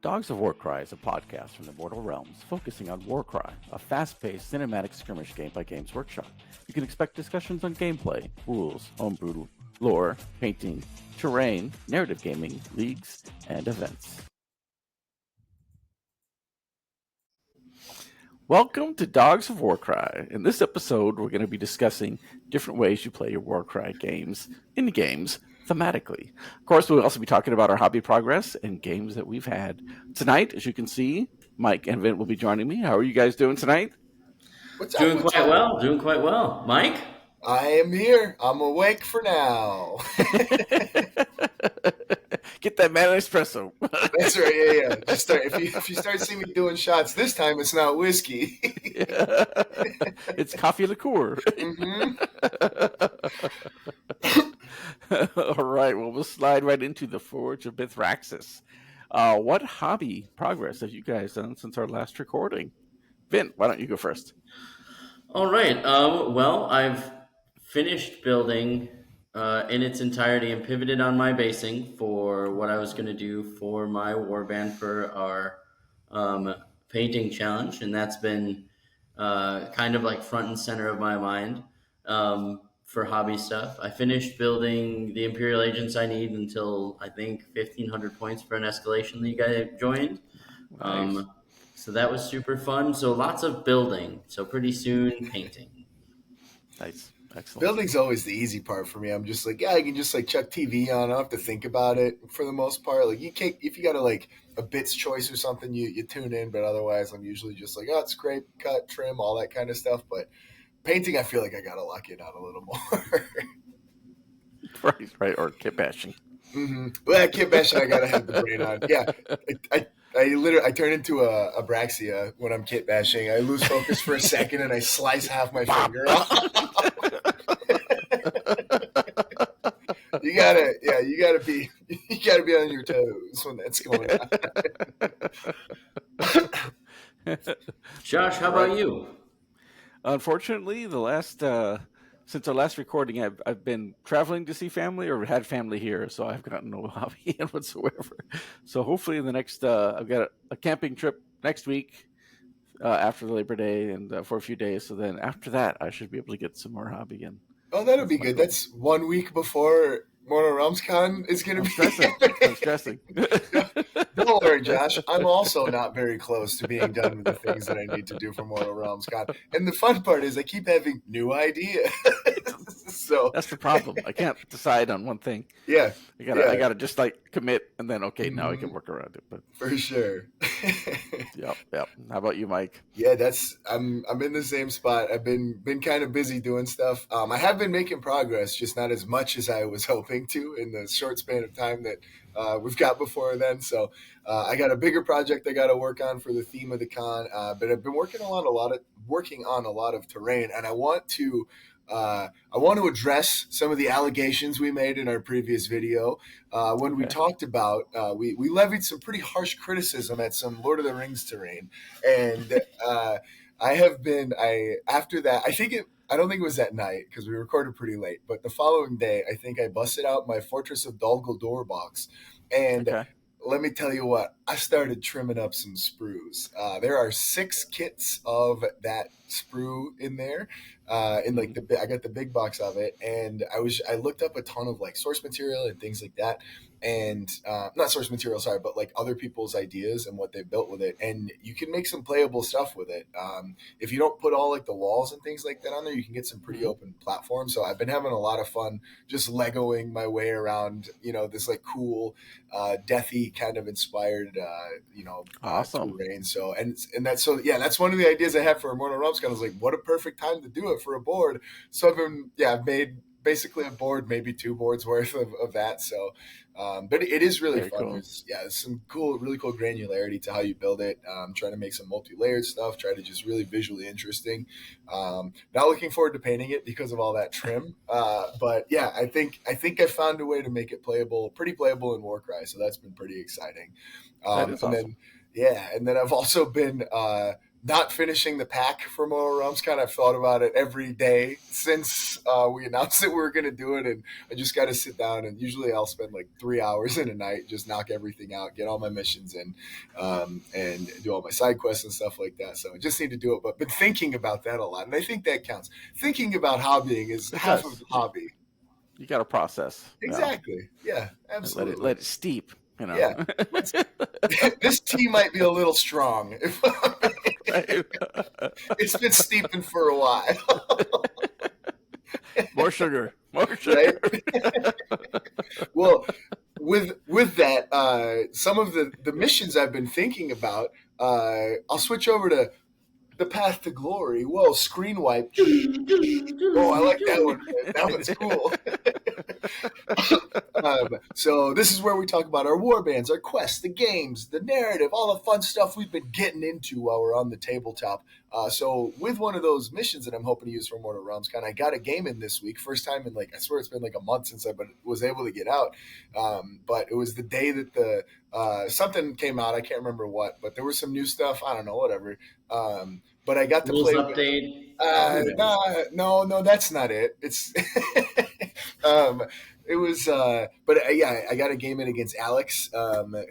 Dogs of Warcry is a podcast from the Mortal Realms focusing on Warcry, a fast-paced cinematic skirmish game by Games Workshop. You can expect discussions on gameplay, rules, homebrew, lore, painting, terrain, narrative gaming, leagues, and events. Welcome to Dogs of Warcry. In this episode, we're going to be discussing different ways you play your Warcry games in games thematically. Of course, we'll also be talking about our hobby progress and games that we've had. Tonight, as you can see, Mike and Vint will be joining me. How are you guys doing tonight? Doing quite well. Mike? I am here. I'm awake for now. Get that man an espresso. That's right. Yeah. Just start, if you start seeing me doing shots this time, it's not whiskey. It's coffee liqueur. Mm-hmm. All right. Well, we'll slide right into the Forge of Mithraxis. What hobby progress have you guys done since our last recording? Vint, why don't you go first? All right. Well, I've finished building in its entirety and pivoted on my basing for what I was going to do for my warband for our painting challenge, and that's been kind of like front and center of my mind for hobby stuff. I finished building the Imperial agents I need until I think 1,500 points for an escalation league I joined. Nice. So that was super fun. So lots of building. So pretty soon, painting. Nice. Excellent. Building's always the easy part for me. I'm just like, I can just like chuck TV on. I don't have to think about it for the most part. Like you can't, if you got like a bits choice or something, you tune in. But otherwise, I'm usually just like, oh, it's scrape, cut, trim, all that kind of stuff. But painting, I feel like I got to lock it out a little more. Right. Or kit bashing. Mm-hmm. Well, kit bashing, I got to have the brain on. Yeah. I turn into a Abraxia when I'm kit bashing. I lose focus for a second and I slice half my finger off. You gotta be on your toes when that's going on. Josh, how about you? Unfortunately, since our last recording, I've been traveling to see family or had family here, so I've got no hobby whatsoever. So hopefully in the next, I've got a camping trip next week after Labor Day and for a few days. So then after that, I should be able to get some more hobby in. Oh, that'll be good. Goal. That's 1 week before Mortal Realms Con is going to be. I'm stressing. Don't worry, Josh. I'm also not very close to being done with the things that I need to do for Mortal Realms Con. And the fun part is I keep having new ideas. So that's the problem. I can't decide on one thing. Yeah. I gotta just like commit and then now I can work around it. But for sure. Yep. How about you, Mike? Yeah, I'm in the same spot. I've been kind of busy doing stuff. I have been making progress, just not as much as I was hoping to in the short span of time that we've got before then. So I got a bigger project I got to work on for the theme of the con. But I've been working on a lot of terrain, and I want to address some of the allegations we made in our previous video when we talked about we levied some pretty harsh criticism at some Lord of the Rings terrain, and after that I don't think it was that night because we recorded pretty late, but the following day I think I busted out my Fortress of Dol Guldur box, and let me tell you what, I started trimming up some sprues. There are 6 kits of that sprue in there. I got the big box of it, and I looked up a ton of like source material and things like that, and not source material, sorry, but like other people's ideas and what they built with it, and you can make some playable stuff with it. If you don't put all like the walls and things like that on there, you can get some pretty open platforms. So I've been having a lot of fun just Legoing my way around, this like cool, deathy kind of inspired, awesome terrain. So that's one of the ideas I have for Immortal Realms. I was like, what a perfect time to do it for a board. So I've made basically a board, maybe 2 boards worth of that. So, but it is really fun. Cool. There's some really cool granularity to how you build it. Trying to make some multi-layered stuff, try to just really visually interesting. Not looking forward to painting it because of all that trim. But yeah, I think I found a way to make it pretty playable in Warcry. So that's been pretty exciting. That is awesome. And then I've also been not finishing the pack for Mortal Realms. Kind of thought about it every day since we announced that we were going to do it, and I just got to sit down. And usually, I'll spend like 3 hours in a night, just knock everything out, get all my missions in, and do all my side quests and stuff like that. So I just need to do it. But been thinking about that a lot, and I think that counts. Thinking about hobbying is It half does. of the hobby. You got to process. Exactly. Yeah, Let it absolutely. steep. Yeah. This tea might be a little strong. Right. It's been steeping for a while. More sugar. More Right? sugar. Well, with that, some of the missions I've been thinking about, I'll switch over to the Path to Glory. Whoa, screen wipe. Oh, I like that one. That one's cool. So this is where we talk about our war bands, our quests, the games, the narrative, all the fun stuff we've been getting into while we're on the tabletop. So with one of those missions that I'm hoping to use for Mortal Realms, I got a game in this week. First time in like, I swear it's been like a month since I was able to get out. But it was the day that the something came out. I can't remember what, but there was some new stuff. I don't know, whatever. But I got to Rules play with. update. No, that's not it. It's um, it was, yeah, I got a game in against Alex,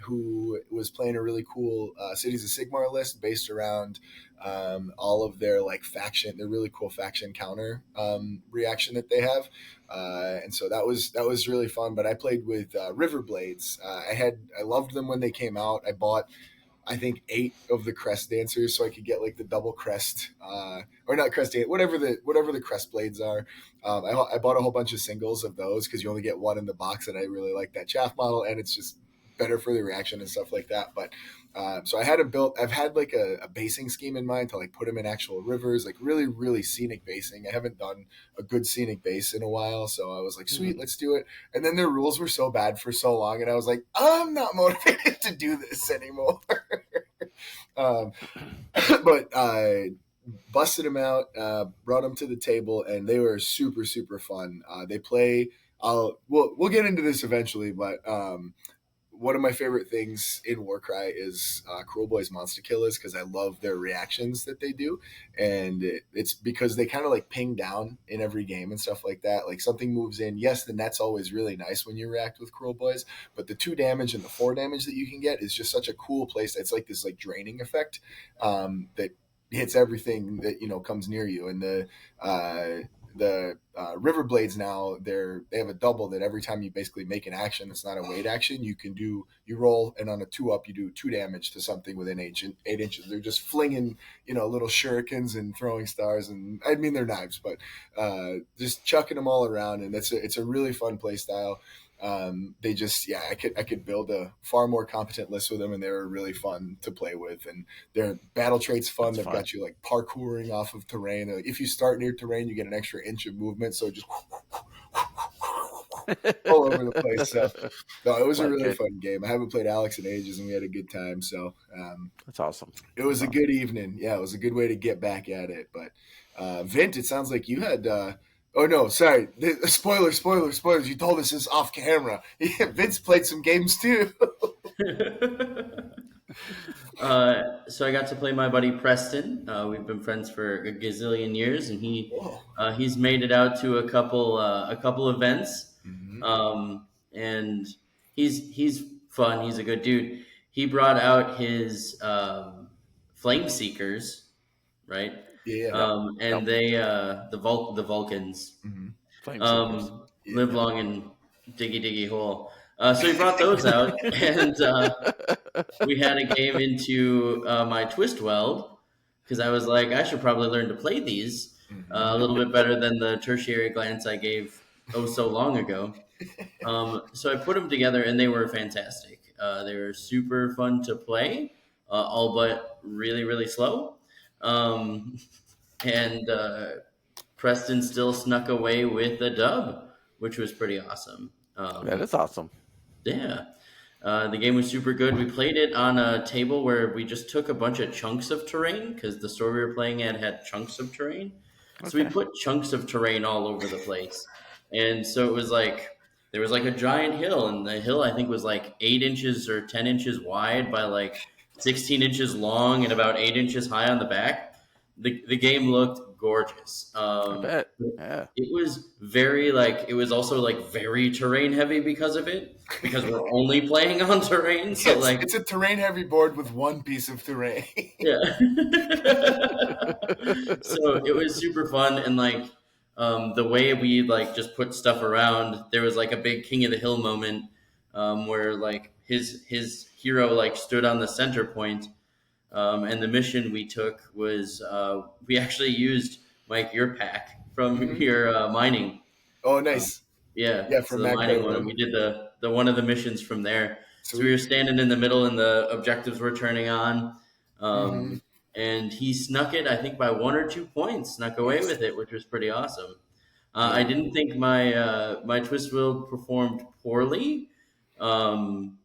who was playing a really cool Cities of Sigmar list based around all of their like their really cool faction counter reaction that they have, and so that was really fun. But I played with Riverblades. I loved them when they came out. I bought I think 8 of the crest dancers, so I could get like the double crest, or not crest, whatever the crest blades are. I bought a whole bunch of singles of those because you only get one in the box, and I really like that chaff model, and it's just better for the reaction and stuff like that. But so I had them built. I've had like a basing scheme in mind to like put them in actual rivers, like really really scenic basing. I haven't done a good scenic base in a while, so I was like, sweet, let's do it. And then their rules were so bad for so long, and I was like, I'm not motivated to do this anymore. um, but I busted them out, brought them to the table, and they were super super fun. They play. We'll get into this eventually, but one of my favorite things in Warcry is Cruel Boy's Monster Killers because I love their reactions that they do, and it's because they kind of like ping down in every game and stuff like that. Like something moves in, yes, the net's always really nice when you react with Cruel Boys, but the 2 damage and the 4 damage that you can get is just such a cool place. It's like this like draining effect that hits everything that comes near you, and the river blades now they have a double that every time you basically make an action that's not a weight action, you roll, and on a 2-up you do 2 damage to something within 8 inches. They're just flinging little shurikens and throwing stars, and I mean they're knives, but just chucking them all around, and it's a really fun play style. They just I could build a far more competent list with them, and they were really fun to play with, and their battle traits fun. They've got you like parkouring off of terrain. Like, if you start near terrain, you get an extra inch of movement, so just all over the place. So no, it was a really fun game. I haven't played Alex in ages, and we had a good time. So that's awesome. It was a good evening. Yeah, it was a good way to get back at it. But Vint, it sounds like you had. Oh no! Sorry. Spoilers! You told us this off camera. Vince played some games too. So I got to play my buddy Preston. We've been friends for a gazillion years, and he's made it out to a couple events. Mm-hmm. And he's fun. He's a good dude. He brought out his Flame Seekers, right? Yeah. And they the Vulcans Mm-hmm. live long and diggy hole. So he brought those out, and we had a game into my Twist Weld because I was like, I should probably learn to play these a little bit better than the tertiary glance I gave so long ago. So I put them together, and they were fantastic. They were super fun to play, all but really really slow. And Preston still snuck away with the dub, which was pretty awesome. That is awesome. Yeah. The game was super good. We played it on a table where we just took a bunch of chunks of terrain because the store we were playing at had chunks of terrain. So we put chunks of terrain all over the place. And so it was like, there was like a giant hill, and the hill I think was like 8 inches or 10 inches wide by like 16 inches long and about 8 inches high on the back. The game looked gorgeous. I bet. Yeah. It was very like it was also like very terrain heavy because of it because we're only playing on terrain. So Yes, like it's a terrain heavy board with one piece of terrain. yeah. So it was super fun and like the way we like just put stuff around. There was like a big King of the Hill moment where like his hero like stood on the center point. And the mission we took was we actually used Mike your pack from your mining. Oh, Uh, nice. yeah, Yeah, so from the Mac mining one. We Caravan. did the one of the missions from there. So we Sweet. were standing in the middle, and the objectives were turning on. Mm-hmm. And he snuck it, I think, by 1 or 2 points. Snuck away Nice. with it, which was pretty awesome. I Very didn't cool. think my twist wheel performed poorly, um,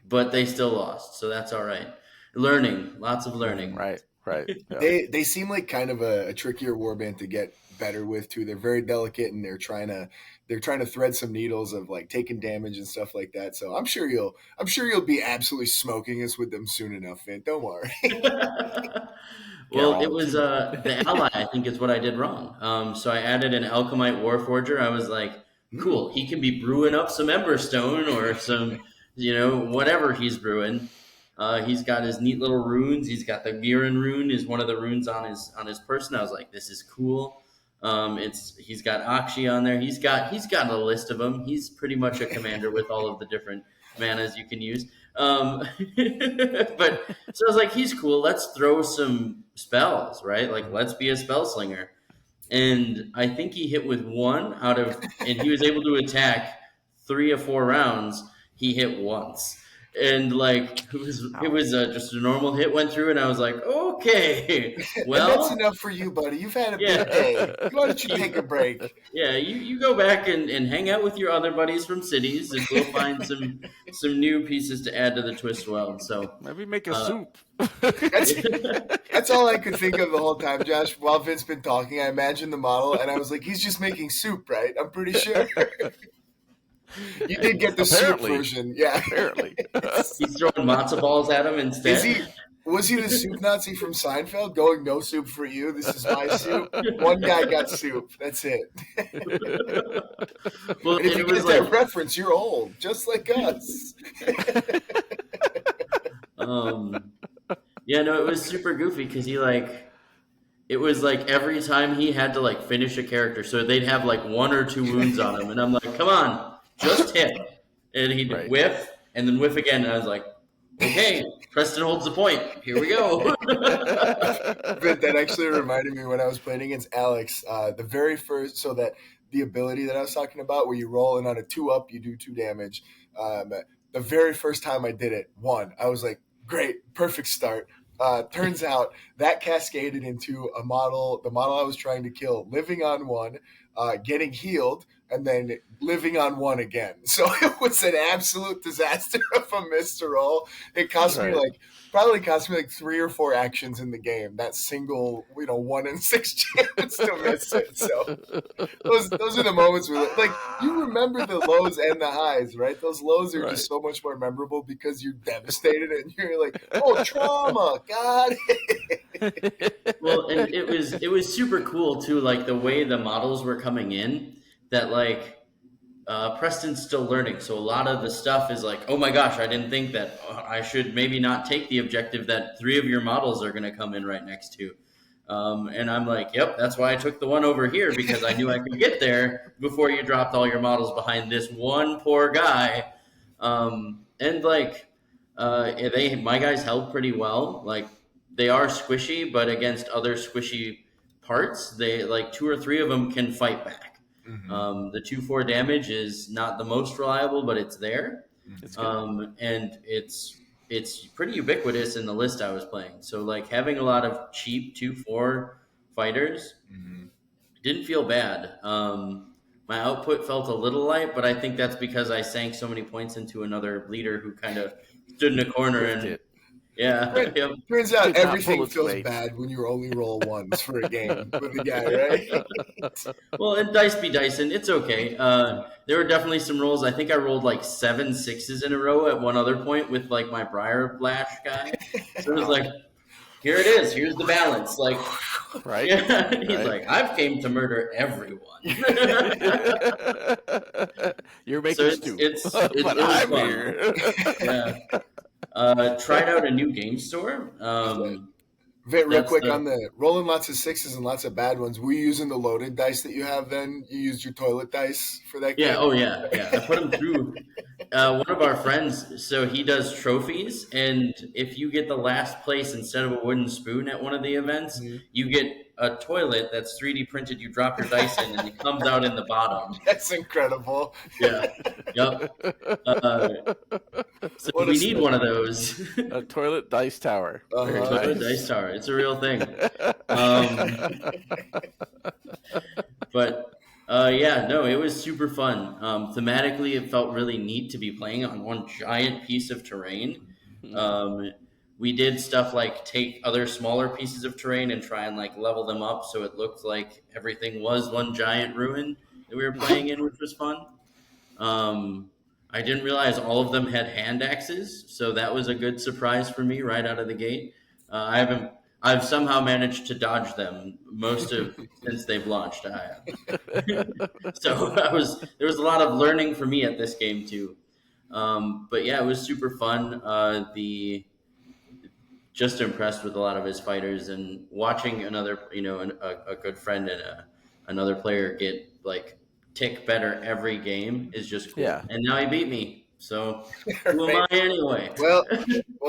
but they still lost, so that's all right. Learning, lots of learning. Right. Right. Yeah. They seem like kind of a trickier warband to get better with too. They're very delicate and they're trying to thread some needles of like taking damage and stuff like that. So I'm sure you'll be absolutely smoking us with them soon enough, Vin. Don't worry. Well, it Geralt. was the ally, I think, is what I did wrong. So I added an alchemite warforger. I was like, cool, he can be brewing up some emberstone or some, whatever he's brewing. He's got his neat little runes. He's got the Viren rune is one of the runes on his person. I was like, this is cool. He's got Akshi on there. He's got a list of them. He's pretty much a commander with all of the different manas you can use. But so I was like, he's cool. Let's throw some spells, right? Like, let's be a spell slinger. And I think he hit with and he was able to attack 3 or 4 rounds. He hit once. And like it was just a normal hit went through, and I was like, okay, And that's well, enough for you, buddy. You've had a yeah, big day. Why don't you take a break? yeah. You go back and hang out with your other buddies from cities, and we'll find some new pieces to add to the twist well. So Maybe make a uh, soup. That's that's all I could think of the whole time, Josh. While Vince been talking, I imagined the model, and I was like, he's just making soup, right? I'm pretty sure. You did get the soup Apparently. version, yeah. Apparently. he's throwing matzo balls at him instead. Was he the soup Nazi from Seinfeld going no soup for you? This is my soup. One guy got soup. That's it. Well, And if and you it was get that like, reference, you're old, just like us. yeah, no, it was super goofy because it was like every time he had to like finish a character, so they'd have like 1 or 2 wounds on him, and I'm like, come on, just hit, and he'd Right. whiff and then whiff again, and I was like, okay, Preston holds the point. Here we go. But that actually reminded me when I was playing against Alex, the very first, so that the ability that I was talking about, where you roll and on a 2-up, you do 2 damage. The very first time I did it, I was like, great, perfect start. Turns out that cascaded into the model I was trying to kill, living on 1, getting healed, and then living on 1 again. So it was an absolute disaster of a miss to roll. It probably cost me like 3 or 4 actions in the game. That single, 1 in 6 chance to miss it. So those are the moments where, like, you remember the lows and the highs, right? Those lows are just so much more memorable because you're devastated and you're like, oh, trauma, God. Well, and it was super cool too, like the way the models were coming in. That like Preston's still learning, so a lot of the stuff is like, oh my gosh, I didn't think that I should maybe not take the objective that 3 of your models are going to come in right next to. And I'm like, yep, that's why I took the one over here because I knew I could get there before you dropped all your models behind this one poor guy. And like, my guys held pretty well. Like they are squishy, but against other squishy parts, they like 2 or 3 of them can fight back. The 2/4 damage is not the most reliable, but it's there. It's good. And it's pretty ubiquitous in the list I was playing. So like having a lot of cheap 2/4 fighters didn't feel bad. My output felt a little light, but I think that's because I sank so many points into another leader who kind of stood in a corner and Yeah. Yep. Turns out Did not everything pull its feels weight. bad when you only roll ones for a game with a guy, right? Well, and dice be dicing. It's okay. There were definitely some rolls. I think I rolled like 7 6s in a row at one other point with like my Briar Blash guy. So it was like, here it is. Here's the balance. Like, Right? yeah. He's Right. like, I've came to murder everyone. You're So making stew, but but it was I'm fun. here. Yeah. Tried out a new game store. Real quick on the rolling lots of sixes and lots of bad ones. Were you using the loaded dice that you have then? You used your toilet dice for that game? Yeah, oh yeah, yeah. I put them through. One of our friends, so he does trophies, and if you get the last place instead of a wooden spoon at one of the events, you get a toilet that's 3D printed. You drop your dice in, and it comes out in the bottom. That's incredible. Yeah, yep. So we need one of those. A toilet dice tower. Very Toilet nice. dice tower. It's a real thing. But yeah, no, it was super fun. Thematically, it felt really neat to be playing on one giant piece of terrain. We did stuff like take other smaller pieces of terrain and try and like level them up so it looked like everything was one giant ruin that we were playing in, which was fun. I didn't realize all of them had hand axes, so that was a good surprise for me right out of the gate. I've somehow managed to dodge them since they've launched. So there was a lot of learning for me at this game too. But yeah, it was super fun. Just impressed with a lot of his fighters and watching another, a good friend and another player get like tick better every game is just cool. Yeah. And now he beat me. So who am I anyway? Well,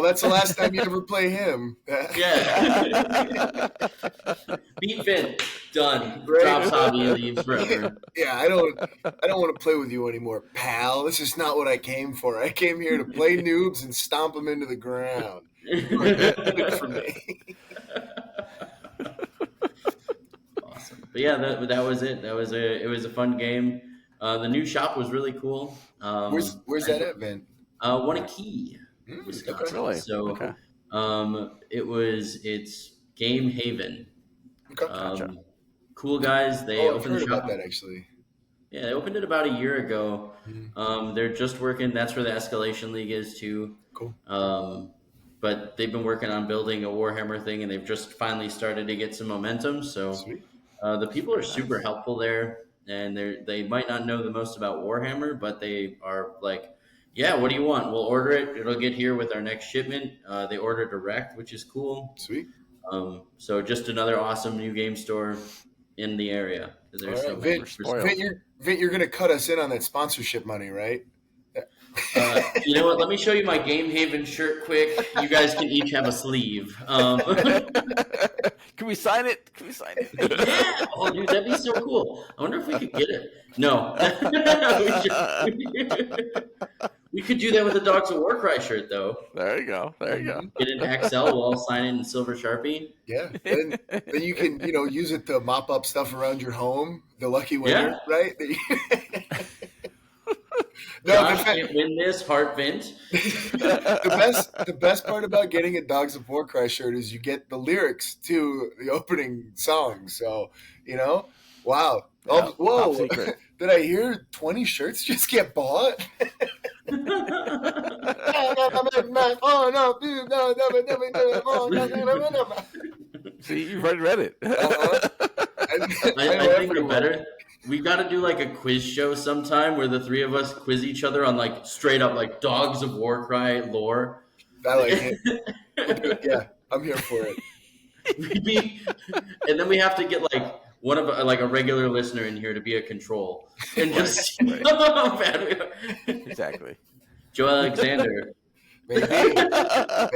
that's the last time you ever play him. Yeah. Beat Vin. Done. Right. Drops hobby, leaves forever. Yeah, I don't want to play with you anymore, pal. This is not what I came for. I came here to play noobs and stomp them into the ground. Good for me. Awesome. But yeah, that was it. It was a fun game. The new shop was really cool. Where's that at, Vin? Wanakee, Wisconsin. Really? So, Okay. It's Game Haven. Okay. Gotcha. Cool guys. They I've opened heard the shop. about that actually. Yeah, they opened it about a year ago. They're just working. That's where the Escalation League is too. Cool. But they've been working on building a Warhammer thing, and they've just finally started to get some momentum. So Sweet. the people are super helpful there, and they might not know the most about Warhammer, but they are like, yeah, what do you want? We'll order it. It'll get here with our next shipment. They order direct, which is cool. Sweet. So just another awesome new game store in the area. There's All right, Vin, you're going to cut us in on that sponsorship money, right? You know what? Let me show you my Game Haven shirt quick. You guys can each have a sleeve. Can we sign it? Yeah. Oh, dude, that'd be so cool. I wonder if we could get it. No. We could do that with the Dogs of Warcry shirt, though. There you go. Get an XL. We'll all sign it in silver Sharpie. Yeah. Then you can, use it to mop up stuff around your home. The lucky winner, right? No, Josh can't win this, Heart Vint. The best part about getting a Dogs of Warcry shirt is you get the lyrics to the opening song. So, wow. Yeah, whoa. Did I hear 20 shirts just get bought? See, you've already read it. I think we're better. We got to do like a quiz show sometime where the three of us quiz each other on like straight up like Dogs of Warcry lore. I like it. Yeah, I'm here for it. And then we have to get like one of like a regular listener in here to be a control and just see how bad we are. Exactly. Joe Alexander. Maybe. I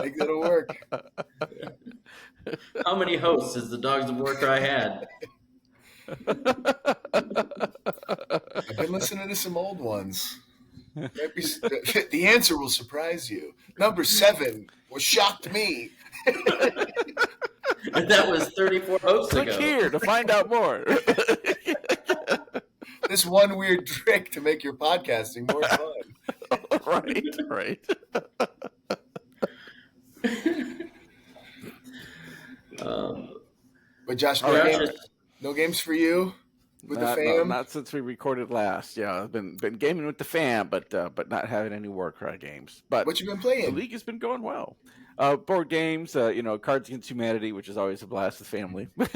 think that'll work. How many hosts has the Dogs of Warcry had? I've been listening to some old ones. The answer will surprise you. Number 7 shocked me. And that was 34 hosts ago. Click here to find out more. This one weird trick to make your podcasting more fun. Right. But Josh, All no right, games, all right. no games for you with the No, fam. not since we recorded last. Yeah, I've been gaming with the fam, but not having any Warcry games. But What you been the playing? league has been going well. Board games, Cards Against Humanity, which is always a blast with family. but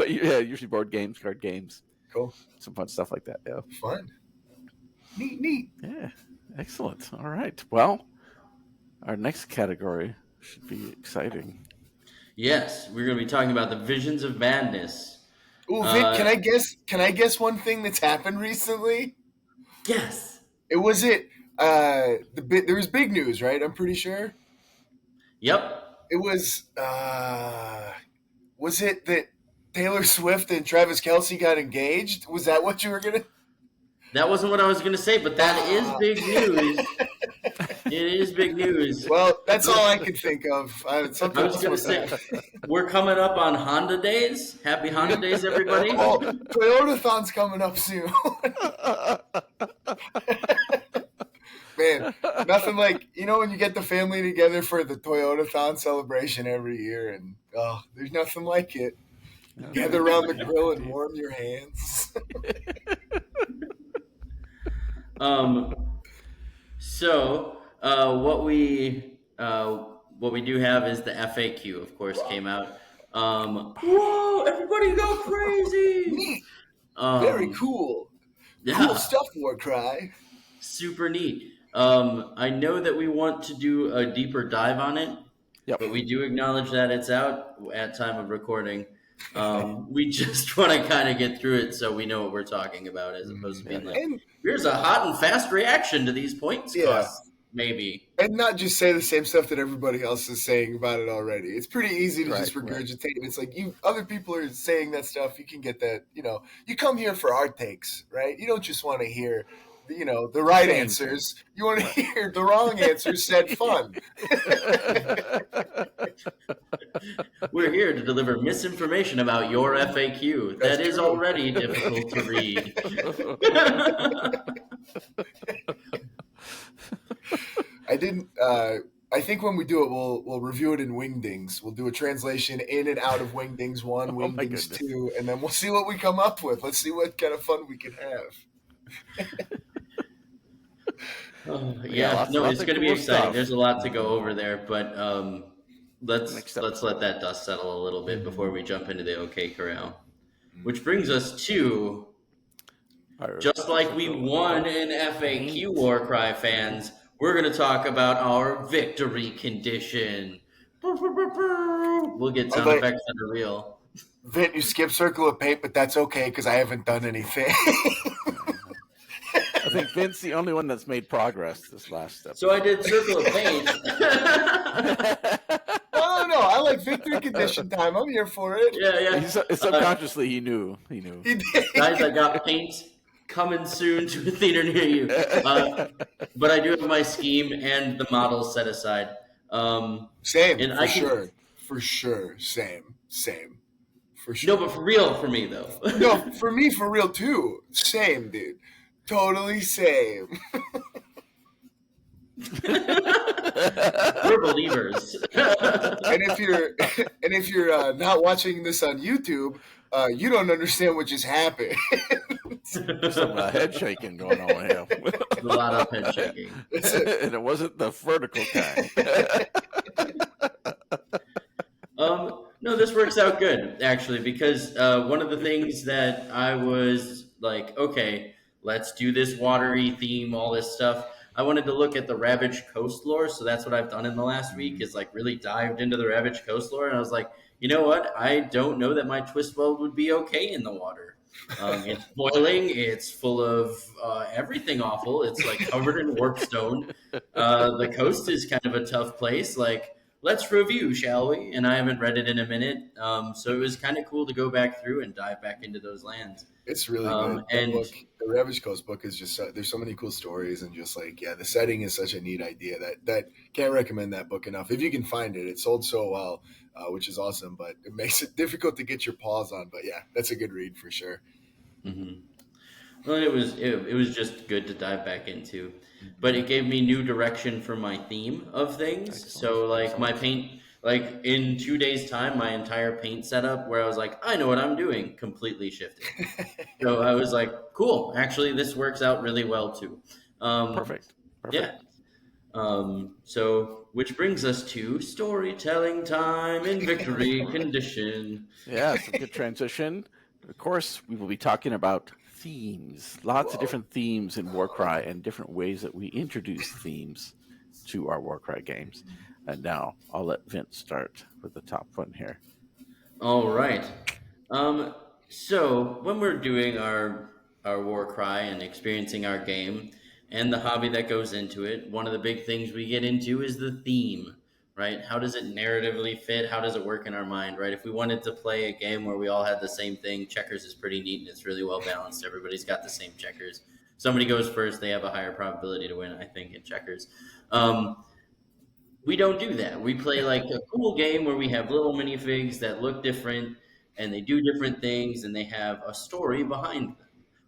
yeah, usually board games, card games, Cool, some fun stuff like that. Yeah, fun, neat. yeah, excellent. All right, well, our next category should be exciting. Yes, we're going to be talking about the Visions of Madness. Ooh, Vic, can I guess? Can I guess one thing that's happened recently? Yes. It was it. There was big news, right? I'm pretty sure. Yep. It was. Was it that Taylor Swift and Travis Kelce got engaged? Was that what you were gonna? That wasn't what I was going to say, but that is big news. It is big news. Well, that's all I could think of. I was going to say, we're coming up on Honda Days. Happy Honda Days, everybody. Oh, Toyotathon's coming up soon. Man, nothing like, when you get the family together for the Toyotathon celebration every year, and there's nothing like it. Gather around the grill and warm your hands. So what we do have is the FAQ, of course, came out. Whoa! Everybody go crazy! Neat. Very cool. Yeah. Cool stuff, Warcry. Super neat. I know that we want to do a deeper dive on it, but we do acknowledge that it's out at time of recording. We just want to kind of get through it so we know what we're talking about, as opposed to being like, here's a hot and fast reaction to these points costs, maybe. And not just say the same stuff that everybody else is saying about it already. It's pretty easy to just regurgitate. It's like other people are saying that stuff. You can get that, you come here for our takes, right? You don't just want to hear the right answers. You want to hear the wrong answers said fun. We're here to deliver misinformation about your FAQ. That is already difficult to read. I think when we do it, we'll review it in Wingdings. We'll do a translation in and out of Wingdings 1, Wingdings 2, and then we'll see what we come up with. Let's see what kind of fun we can have. It's going to be exciting. Stuff. There's a lot to go over there, but let's let that dust settle a little bit before we jump into the OK Corral. Which brings us to, just like we won in FAQ, Warcry fans, we're going to talk about our victory condition. We'll get sound effects that are real. Vin, you skip Circle of Paint, but that's okay because I haven't done anything. I think Vin's the only one that's made progress this last step. So I did Circle of Paint. No, I like victory condition time. I'm here for it. Yeah. Subconsciously, he knew. He did. Guys, I got paint coming soon to a theater near you. But I do have my scheme and the models set aside. Same, and for sure. Same. For sure. No, but for real for me, though. No, for me, for real, too. Same, dude. Totally same. We're believers. And if you're not watching this on YouTube, you don't understand what just happened. Some head shaking going on here. A lot of head shaking. And it wasn't the vertical kind. No, this works out good, actually, because one of the things that I was like, okay, let's do this watery theme, all this stuff. I wanted to look at the Ravaged Coast lore, so that's what I've done in the last week, is like really dived into the Ravaged Coast lore, and I was like, you know what? I don't know that my twist world would be okay in the water. It's boiling. It's full of everything awful. It's like covered in warpstone. The coast is kind of a tough place. Like, let's review, shall we? And I haven't read it in a minute. So it was kind of cool to go back through and dive back into those lands. It's really good. And the Ravaged Coast book is just there's so many cool stories, and just like, the setting is such a neat idea that can't recommend that book enough. If you can find it, it sold so well, which is awesome, but it makes it difficult to get your paws on. But that's a good read for sure. Mm-hmm. Well, it was just good to dive back into, but it gave me new direction for my theme of things. Excellent. So like my paint Like in 2 days' time, my entire paint setup, where I was like, I know what I'm doing, completely shifted. So I was like, cool. Actually, this works out really well too. Perfect. Yeah. So, which brings us to storytelling time in victory condition. Yeah, some good transition. Of course, we will be talking about themes. Lots of Whoa. different themes in Warcry and different ways that we introduce themes to our Warcry games. And now I'll let Vince start with the top one here. All right. Um, so when we're doing our war cry and experiencing our game and the hobby that goes into it, one of the big things we get into is the theme, right? How does it narratively fit? How does it work in our mind, right? If we wanted to play a game where we all had the same thing, checkers is pretty neat and it's really well balanced. Everybody's got the same checkers. Somebody goes first, they have a higher probability to win, I think, in checkers. We don't do that. We play like a cool game where we have little minifigs that look different and they do different things and they have a story behind them,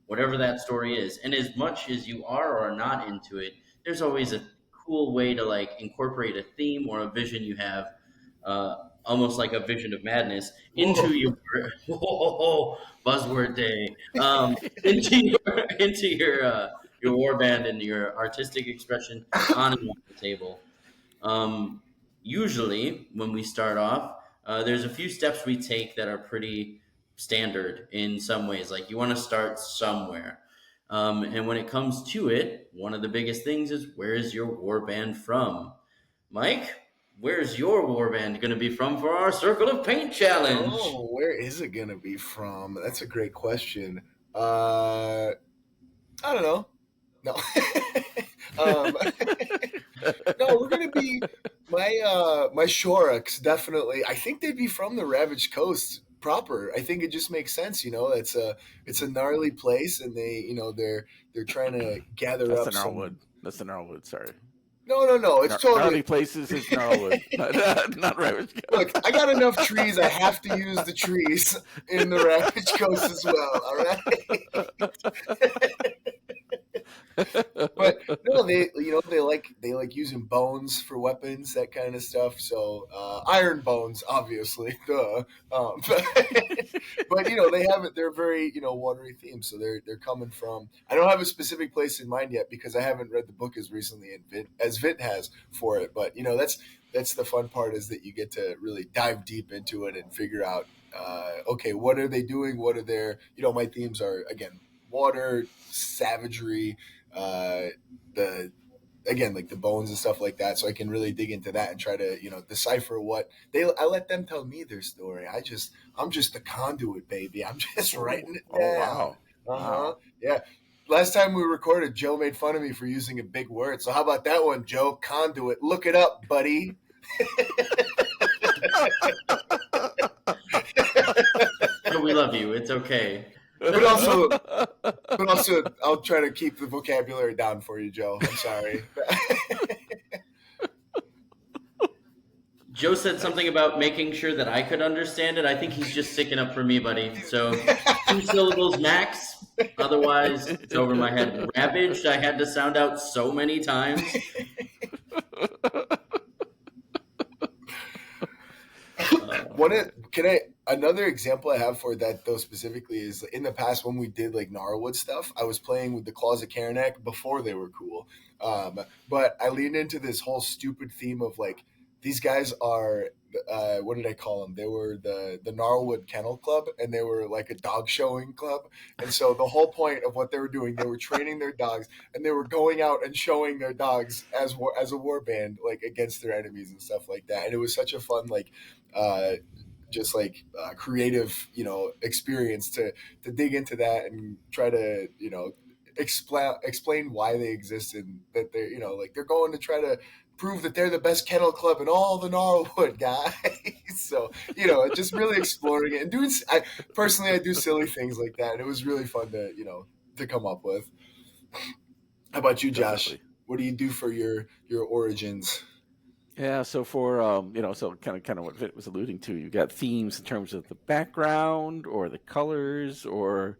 whatever that story is. And as much as you are or are not into it, there's always a cool way to like incorporate a theme or a vision you have, almost like a vision of madness, Whoa. into your buzzword day, into your warband and your artistic expression on and off the table. Um, Usually, when we start off, there's a few steps we take that are pretty standard in some ways. Like you want to start somewhere. And when it comes to it, one of the biggest things is where is your warband from? Mike, where's your warband going to be from for our Circle of Paint challenge? Oh, where is it gonna be from? That's a great question. I don't know. No. um, no, we're gonna be my Shorax definitely. I think they'd be from the Ravaged Coast proper. I think it just makes sense. It's a gnarly place, and they're trying to gather That's up the some. Gnarlwood. That's the Gnarlwood, sorry. No. It's Gnarly totally. Places is Gnarlwood, not Ravage Look, I got enough trees. I have to use the trees in the Ravaged Coast as well. All right. But no, they like using bones for weapons, that kind of stuff. So iron bones, obviously, duh. But they have it. They're very watery themed, so they're coming from. I don't have a specific place in mind yet because I haven't read the book as recently as Vint has for it. But that's the fun part, is that you get to really dive deep into it and figure out. Okay, what are they doing? What are their my themes are, again, water, savagery, the again, like the bones and stuff like that, so I can really dig into that and try to decipher what they. I let them tell me their story. I'm just the conduit, baby. I'm just writing it Oh, down. wow. Uh-huh. Yeah. Last time we recorded, Joe made fun of me for using a big word, so how about that one, Joe? Conduit. Look it up, buddy. But we love you. It's okay. But also, I'll try to keep the vocabulary down for you, Joe. I'm sorry. Joe said something about making sure that I could understand it. I think he's just sticking up for me, buddy. So 2 syllables max. Otherwise, it's over my head. Ravaged, I had to sound out so many times. Another example I have for that though specifically is in the past when we did like Gnarlwood stuff, I was playing with the Claws of Karanak before they were cool. But I leaned into this whole stupid theme of like these guys are what did I call them? They were the Gnarlwood Kennel Club, and they were like a dog showing club. And so the whole point of what they were doing, they were training their dogs, and they were going out and showing their dogs as a war band, like against their enemies and stuff like that. And it was such a fun uh, just creative experience to dig into that and try to explain why they exist, and that they're like they're going to try to prove that they're the best kennel club in all the Gnarlwood, guys. So just really exploring it and doing. I do silly things like that, and it was really fun to come up with. How about you, Josh? Definitely. What do you do for your origins? Yeah, so for so kind of what Vit was alluding to, you got themes in terms of the background or the colors or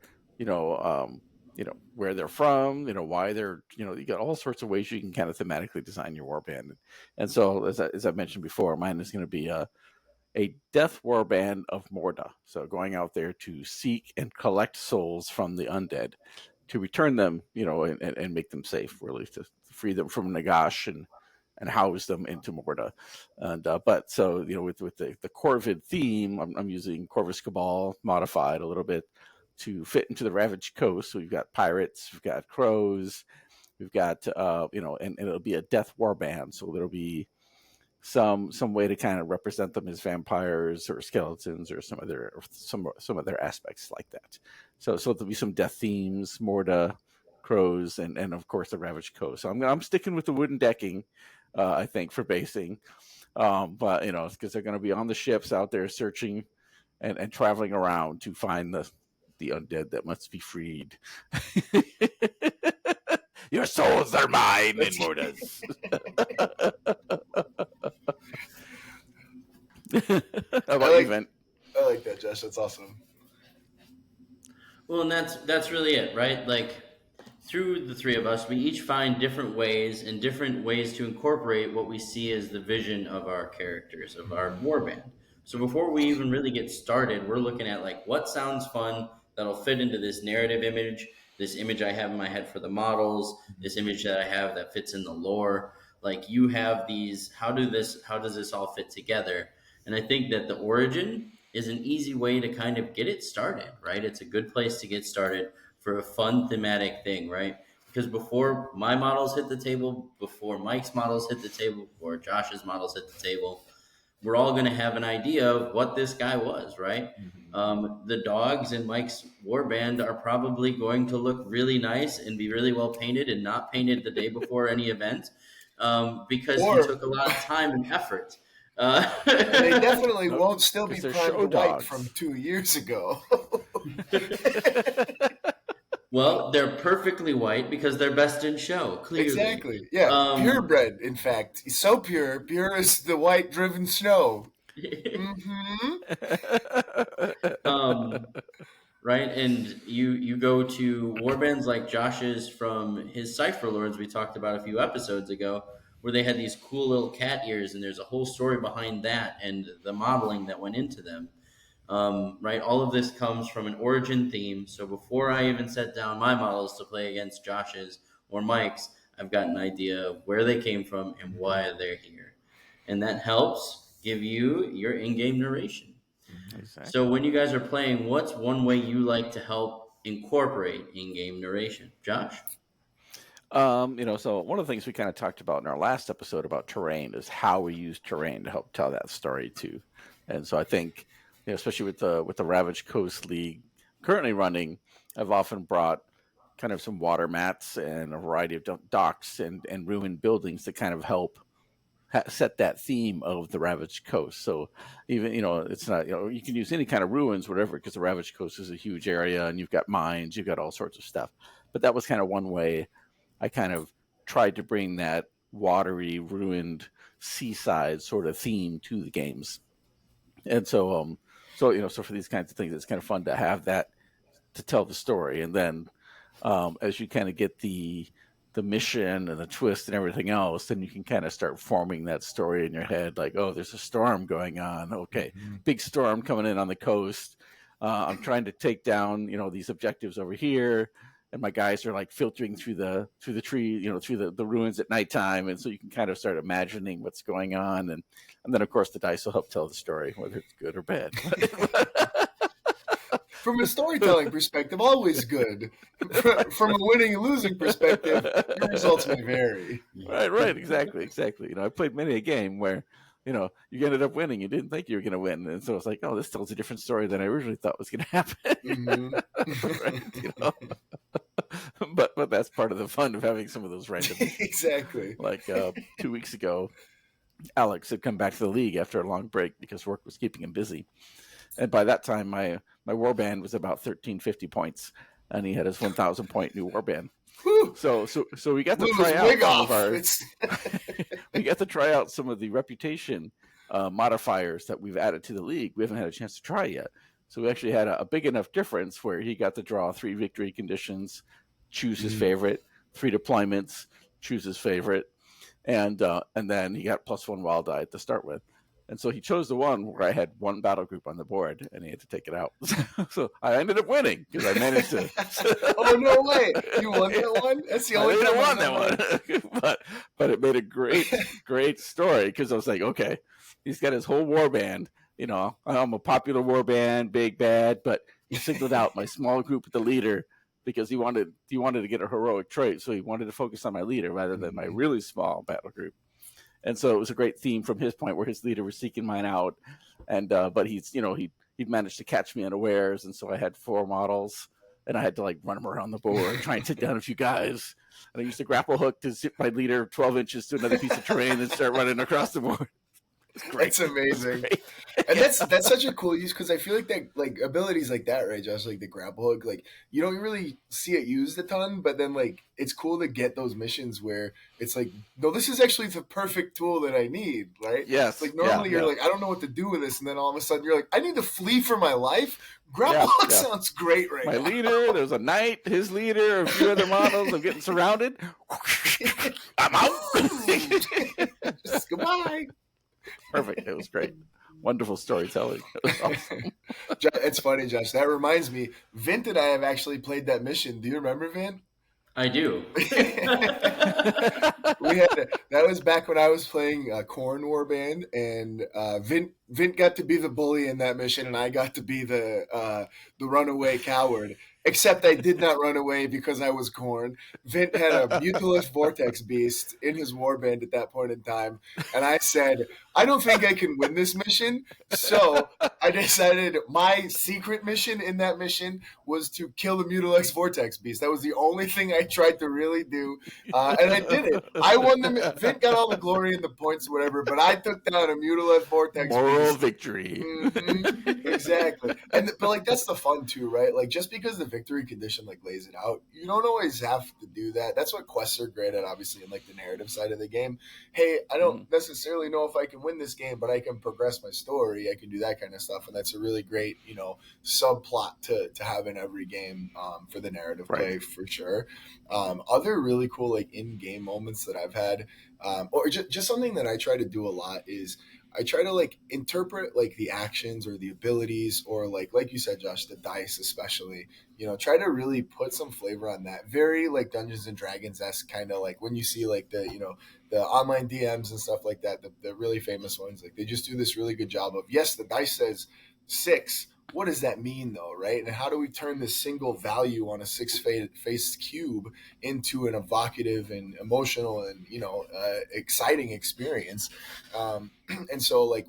where they're from, why they're, you got all sorts of ways you can kind of thematically design your warband. And so, as I mentioned before, mine is going to be a death warband of Morda. So going out there to seek and collect souls from the undead to return them, and make them safe, really, to free them from Nagash and house them into Morda. And but so with the Corvid theme, I'm using Corvus Cabal modified a little bit to fit into the Ravaged Coast. So we've got pirates, we've got crows, we've got and it'll be a death warband. So there'll be some way to kind of represent them as vampires or skeletons or some other aspects like that. So there'll be some death themes, Morda, crows, and of course the Ravaged Coast. So I'm sticking with the wooden decking, I think, for basing. But because they're going to be on the ships out there searching and traveling around to find the undead that must be freed. Your souls are mine, in Mordas. How about you, Vent? I like that, Josh. That's awesome. Well, and that's really it, right? Like, through the three of us, we each find different ways to incorporate what we see as the vision of our characters, of our warband. So before we even really get started, we're looking at like what sounds fun that'll fit into this narrative image, this image I have in my head for the models, this image that I have that fits in the lore. Like, you have these, how does this all fit together? And I think that the origin is an easy way to kind of get it started, right? It's a good place to get started for a fun thematic thing, right? Because before my models hit the table, before Mike's models hit the table, before Josh's models hit the table, we're all going to have an idea of what this guy was, right? The dogs in Mike's warband are probably going to look really nice and be really well painted and not painted the day before any event, because he took a lot of time and effort. They definitely won't still be primed white dogs from 2 years ago. Well, they're perfectly white because they're best in show, clearly. Exactly. Yeah. Purebred, in fact. He's so pure. Pure as the white driven snow. Right? And you go to warbands like Josh's from his Cypher Lords we talked about a few episodes ago, where they had these cool little cat ears, and there's a whole story behind that and the modeling that went into them. Right? All of this comes from an origin theme. So before I even set down my models to play against Josh's or Mike's, I've got an idea of where they came from and why they're here. And that helps give you your in-game narration. Exactly. So when you guys are playing, what's one way you like to help incorporate in-game narration? Josh? So one of the things we kind of talked about in our last episode about terrain is how we use terrain to help tell that story too. And so I think, especially with the Ravaged Coast League currently running, I've often brought kind of some water mats and a variety of docks and ruined buildings to kind of help set that theme of the Ravaged Coast. So even, it's not, you can use any kind of ruins, whatever, because the Ravaged Coast is a huge area and you've got mines, you've got all sorts of stuff. But that was kind of one way I kind of tried to bring that watery, ruined seaside sort of theme to the games. And so for these kinds of things, it's kind of fun to have that to tell the story. And then as you kind of get the mission and the twist and everything else, then you can kind of start forming that story in your head. Like, oh, there's a storm going on. Okay, big storm coming in on the coast. I'm trying to take down, these objectives over here. And my guys are like filtering through the tree, through the ruins at nighttime. And so you can kind of start imagining what's going on. And then, of course, the dice will help tell the story, whether it's good or bad. From a storytelling perspective, always good. From a winning and losing perspective, your results may vary. Right, exactly. I played many a game where, you ended up winning. You didn't think you were going to win, and so it's like, oh, this tells a different story than I originally thought was going to happen. Right, but that's part of the fun of having some of those random. Exactly. Like 2 weeks ago, Alex had come back to the league after a long break because work was keeping him busy. And by that time, my warband was about 1,350 points, and he had his 1,000 point new warband. So we got to try out some of our. We got to try out some of the reputation modifiers that we've added to the league. We haven't had a chance to try yet. So we actually had a big enough difference where he got to draw 3 victory conditions, choose his favorite. 3 deployments, choose his favorite, and then he got +1 wild die to start with. And so he chose the one where I had 1 battle group on the board, and he had to take it out. So I ended up winning because I managed to. Oh no way! You won that one. That's the only time I won that one. But it made a great story because I was like, okay, he's got his whole war band. You know, I'm a popular war band, big bad, but he singled out my small group with the leader because he wanted to get a heroic trait, so he wanted to focus on my leader rather than my really small battle group. And so it was a great theme from his point where his leader was seeking mine out, and but he managed to catch me unawares, and so I had 4 models, and I had to like run them around the board, try and take down a few guys, and I used a grapple hook to zip my leader 12 inches to another piece of terrain and start running across the board. It's amazing. And that's such a cool use because I feel like that like abilities like that, right, Josh? Like the grapple hook, like you don't really see it used a ton, but then like it's cool to get those missions where it's like, no, this is actually the perfect tool that I need, right? Yes. Like normally you're like, I don't know what to do with this, and then all of a sudden you're like, I need to flee for my life. Grapple hook sounds great right now. My leader, there's a knight, his leader, a few other models. I'm getting surrounded. I'm out. Just goodbye. Perfect. It was great. Wonderful storytelling. It was awesome. It's funny, Josh. That reminds me, Vint and I have actually played that mission. Do you remember, Vint? I do. That was back when I was playing Corn Warband, and Vint got to be the bully in that mission, and I got to be the runaway coward. Except I did not run away because I was Corn. Vint had a Mutalist Vortex Beast in his warband at that point in time, and I said, I don't think I can win this mission, so I decided my secret mission in that mission was to kill the Mutalist Vortex Beast. That was the only thing I tried to really do, and I did it. I won the Vint got all the glory and the points, whatever, but I took down a Mutalist Vortex Beast. Moral victory. Mm-hmm. Exactly. But like that's the fun too, right? Like just because the victory condition like lays it out, you don't always have to do that. That's what quests are great at, obviously, in like the narrative side of the game. Hey, I don't necessarily know if I can win this game, but I can progress my story. I can do that kind of stuff, and that's a really great, subplot to have in every game for the narrative play for sure. Other really cool like in-game moments that I've had, or just something that I try to do a lot is I try to like interpret like the actions or the abilities or like you said, Josh, the dice especially, try to really put some flavor on that. Very like Dungeons and Dragons-esque kind of like when you see like the online DMs and stuff like that, the really famous ones, like they just do this really good job of, yes, the dice says 6. What does that mean though, right? And how do we turn this single value on a 6-faced cube into an evocative and emotional and, exciting experience? And so like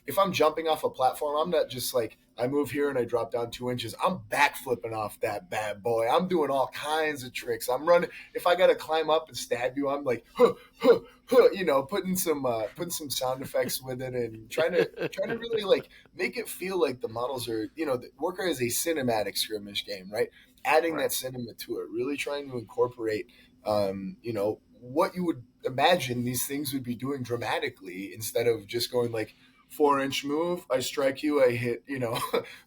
if I'm jumping off a platform, I'm not just like, I move here and I drop down 2 inches. I'm backflipping off that bad boy. I'm doing all kinds of tricks. I'm running. If I got to climb up and stab you, I'm like, putting some sound effects with it and trying to really like make it feel like the models are, Warcry is a cinematic skirmish game, right? Adding that cinema to it, really trying to incorporate, what you would imagine these things would be doing dramatically instead of just going like 4-inch move, I strike you, I hit,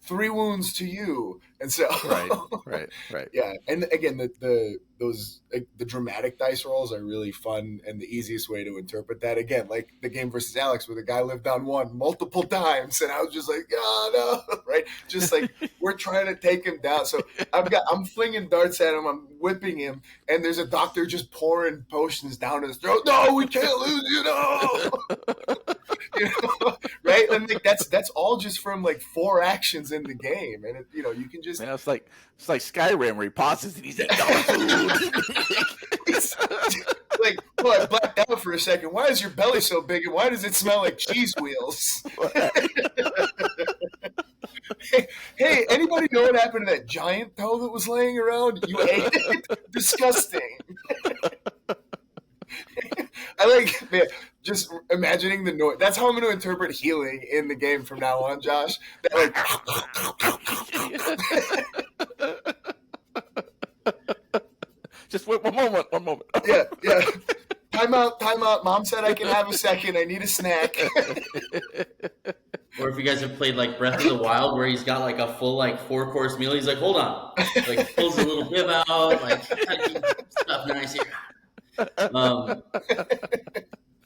3 wounds to you. And so right. Yeah. And again, the dramatic dice rolls are really fun, and the easiest way to interpret that, again, like the game versus Alex where the guy lived on 1 multiple times and I was just like, oh no, right? Just like we're trying to take him down. So I'm flinging darts at him, I'm whipping him, and there's a doctor just pouring potions down his throat. No, we can't lose, right? And like that's all just from like 4 actions in the game, and you can just it's like Skyrim where he pauses and he's eating all the food. Like, I blacked out for a second. Why is your belly so big, and why does it smell like cheese wheels? Hey, anybody know what happened to that giant toe that was laying around? You ate it? Disgusting. I like just imagining the noise. That's how I'm going to interpret healing in the game from now on, Josh. That, Just wait one moment. Yeah. Time out. Mom said I can have a second. I need a snack. Or if you guys have played like Breath of the Wild, where he's got like a full like 4-course meal, he's like, hold on, like pulls a little bib out, like gotta keep stuff nice here.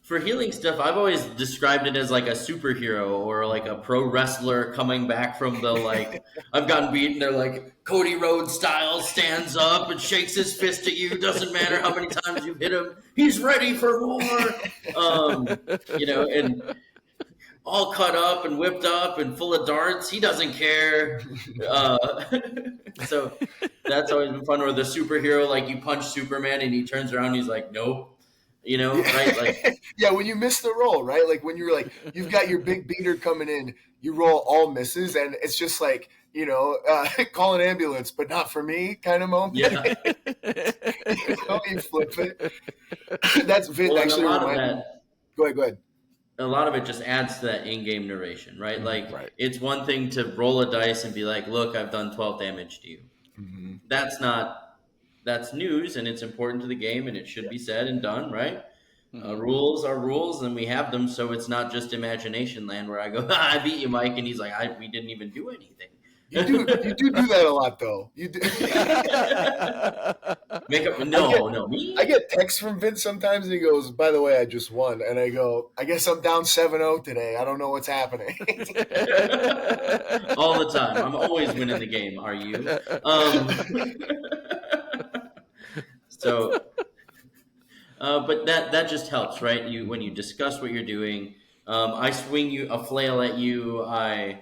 For healing stuff, I've always described it as like a superhero or like a pro wrestler coming back from the like, I've gotten beaten. They're like Cody Rhodes style, stands up and shakes his fist at you. Doesn't matter how many times you hit him, he's ready for more. And all cut up and whipped up and full of darts. He doesn't care. So that's always been fun. Or the superhero, like you punch Superman and he turns around and he's like, nope. Right? Like, yeah, when you miss the roll, right? Like when you're like, you've got your big beater coming in, you roll all misses, and it's just like, call an ambulance, but not for me kind of moment. Yeah. You flip it. That's actually a lot of that. Go ahead. A lot of it just adds to that in-game narration, right? Like, It's one thing to roll a dice and be like, look, I've done 12 damage to you. Mm-hmm. That's news, and it's important to the game, and it should be said and done, right? Mm-hmm. Rules are rules, and we have them, so it's not just imagination land where I go, I beat you, Mike, and he's like, we didn't even do anything. You do that a lot, though. You do. Me? I get texts from Vince sometimes, and he goes, by the way, I just won. And I go, I guess I'm down 7-0 today. I don't know what's happening. All the time. I'm always winning the game. Are you? But that just helps, right? When you discuss what you're doing, I swing a flail at you. I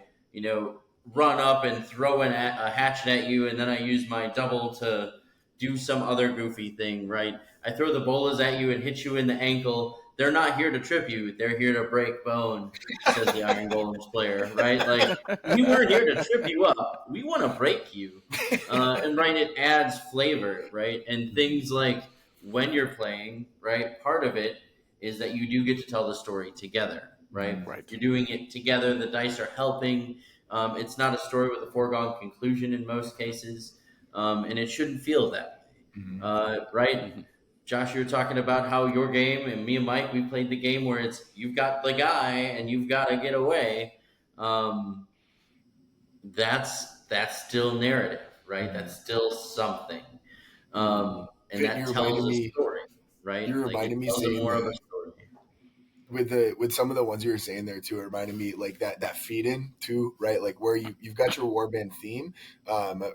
run up and throw a hatchet at you, and then I use my double to do some other goofy thing, right? I throw the bolas at you and hit you in the ankle. They're not here to trip you. They're here to break bone, says the Iron Golems player, right? Like, we weren't here to trip you up. We want to break you. And, right, it adds flavor, right? And things like when you're playing, right, part of it is that you do get to tell the story together, right? You're doing it together. The dice are helping. It's not a story with a foregone conclusion in most cases, and it shouldn't feel that way, right? Mm-hmm. Josh, you were talking about how your game, and me and Mike, we played the game where it's you've got the guy and you've got to get away. That's still narrative, right? Mm-hmm. That's still something, and that tells a story, right? You're reminding me saying more of a story. With some of the ones you were saying there too, it reminded me like that feed in too, right? Like where you've got your warband theme.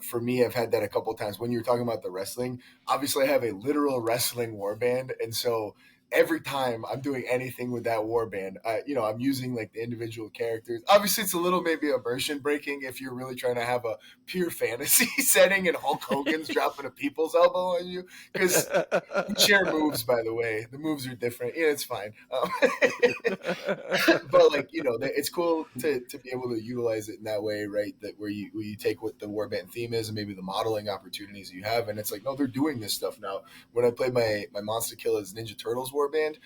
For me, I've had that a couple of times when you're talking about the wrestling. Obviously, I have a literal wrestling warband, and so every time I'm doing anything with that warband, I'm using like the individual characters. Obviously, it's a little maybe immersion breaking if you're really trying to have a pure fantasy setting and Hulk Hogan's dropping a people's elbow on you, because we share moves, by the way. The moves are different. Yeah, it's fine. But like, it's cool to be able to utilize it in that way, right? That where you take what the warband theme is and maybe the modeling opportunities you have, and it's like, no, they're doing this stuff now. When I played my Monster Kill as Ninja Turtles warband,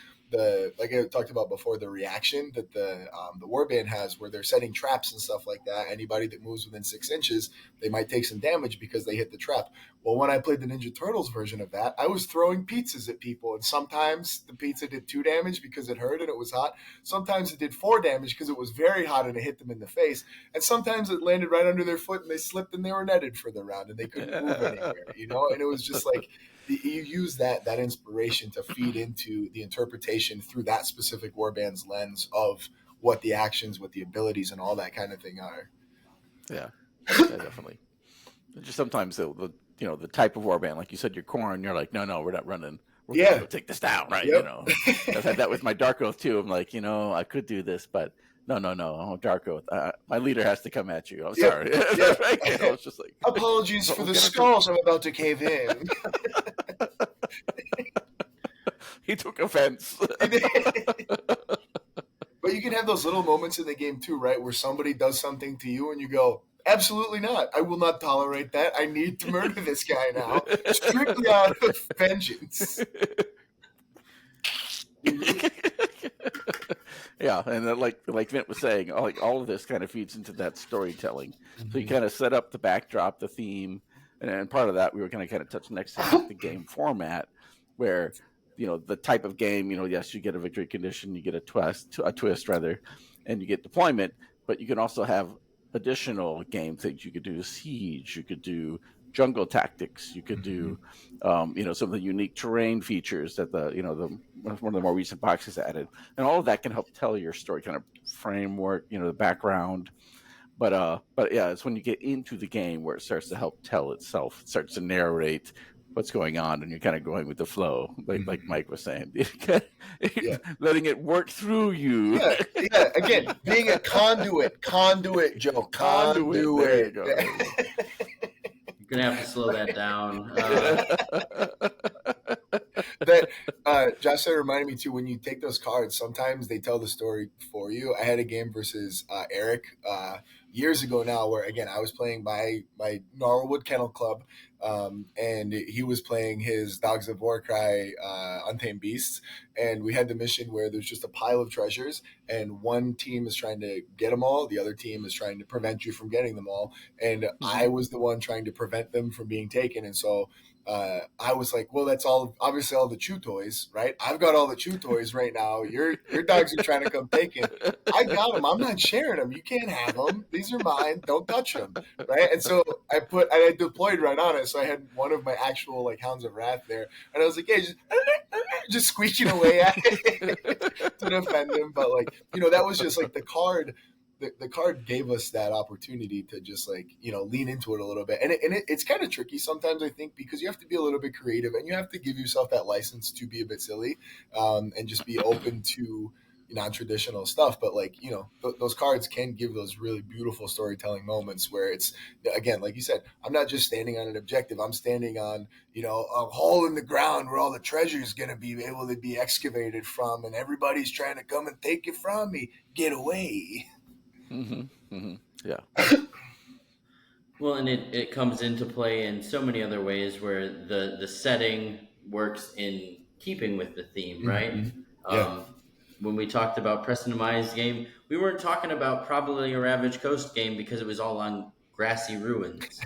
like I talked about before, the reaction that the warband has where they're setting traps and stuff like that. Anybody that moves within 6 inches, they might take some damage because they hit the trap. Well, when I played the Ninja Turtles version of that, I was throwing pizzas at people, and sometimes the pizza did 2 damage because it hurt and it was hot. Sometimes it did 4 damage because it was very hot and it hit them in the face. And sometimes it landed right under their foot and they slipped and they were netted for the round and they couldn't move anywhere, And it was just like, you use that inspiration to feed into the interpretation through that specific warband's lens of what the actions, what the abilities, and all that kind of thing are. Yeah, definitely. Just sometimes the type of warband, like you said, your Corn, you're like, no, we're not running. We're gonna go take this down, right? Yep. I've had that with my Dark Oath too. I'm like, I could do this, but no, Dark Oath. My leader has to come at you. I'm sorry. Yep. It's just like, apologies for the skulls I'm about to cave in. He took offense. But you can have those little moments in the game too, right? Where somebody does something to you and you go, absolutely not. I will not tolerate that. I need to murder this guy now. Strictly out of vengeance. Yeah, and like Vint was saying, all of this kind of feeds into that storytelling. Mm-hmm. So you kind of set up the backdrop, the theme, and part of that we were going to kind of touch next to the game format, where the type of game, yes, you get a victory condition, you get a twist rather, and you get deployment, but you can also have additional game things. You could do siege, you could do jungle tactics, you could do some of the unique terrain features that the one of the more recent boxes added, and all of that can help tell your story, kind of framework, the background. But yeah, it's when you get into the game where it starts to help tell itself. It starts to narrate what's going on, and you're kind of going with the flow, like Mike was saying, letting it work through you. Yeah. Again, being a conduit, Joe, conduit. There you go. You're gonna have to slow that down. That Josh said reminded me too. When you take those cards, sometimes they tell the story for you. I had a game versus Eric years ago now, where again I was playing my Norwood Kennel Club, and he was playing his Dogs of Warcry Untamed Beasts, and we had the mission where there's just a pile of treasures, and one team is trying to get them all, the other team is trying to prevent you from getting them all, and I was the one trying to prevent them from being taken, and so. I was like, well, that's obviously all the chew toys, right? I've got all the chew toys right now. Your dogs are trying to come take it. I got them. I'm not sharing them. You can't have them. These are mine. Don't touch them, right? And so I deployed right on it. So I had one of my actual like Hounds of Wrath there, and I was like, yeah, just squeaking away at it to defend him. But like, that was just like the card. The card gave us that opportunity to just like lean into it a little bit, and it's kind of tricky sometimes, I think, because you have to be a little bit creative and you have to give yourself that license to be a bit silly, and just be open to non-traditional stuff. But like those cards can give those really beautiful storytelling moments where it's, again, like you said, I'm not just standing on an objective, I'm standing on a hole in the ground where all the treasure is going to be able to be excavated from, and everybody's trying to come and take it from me. Get away. Yeah. Well, and it comes into play in so many other ways where the setting works in keeping with the theme, right? Yeah. When we talked about Preston and Maya's game, we weren't talking about probably a Ravaged Coast game because it was all on grassy ruins,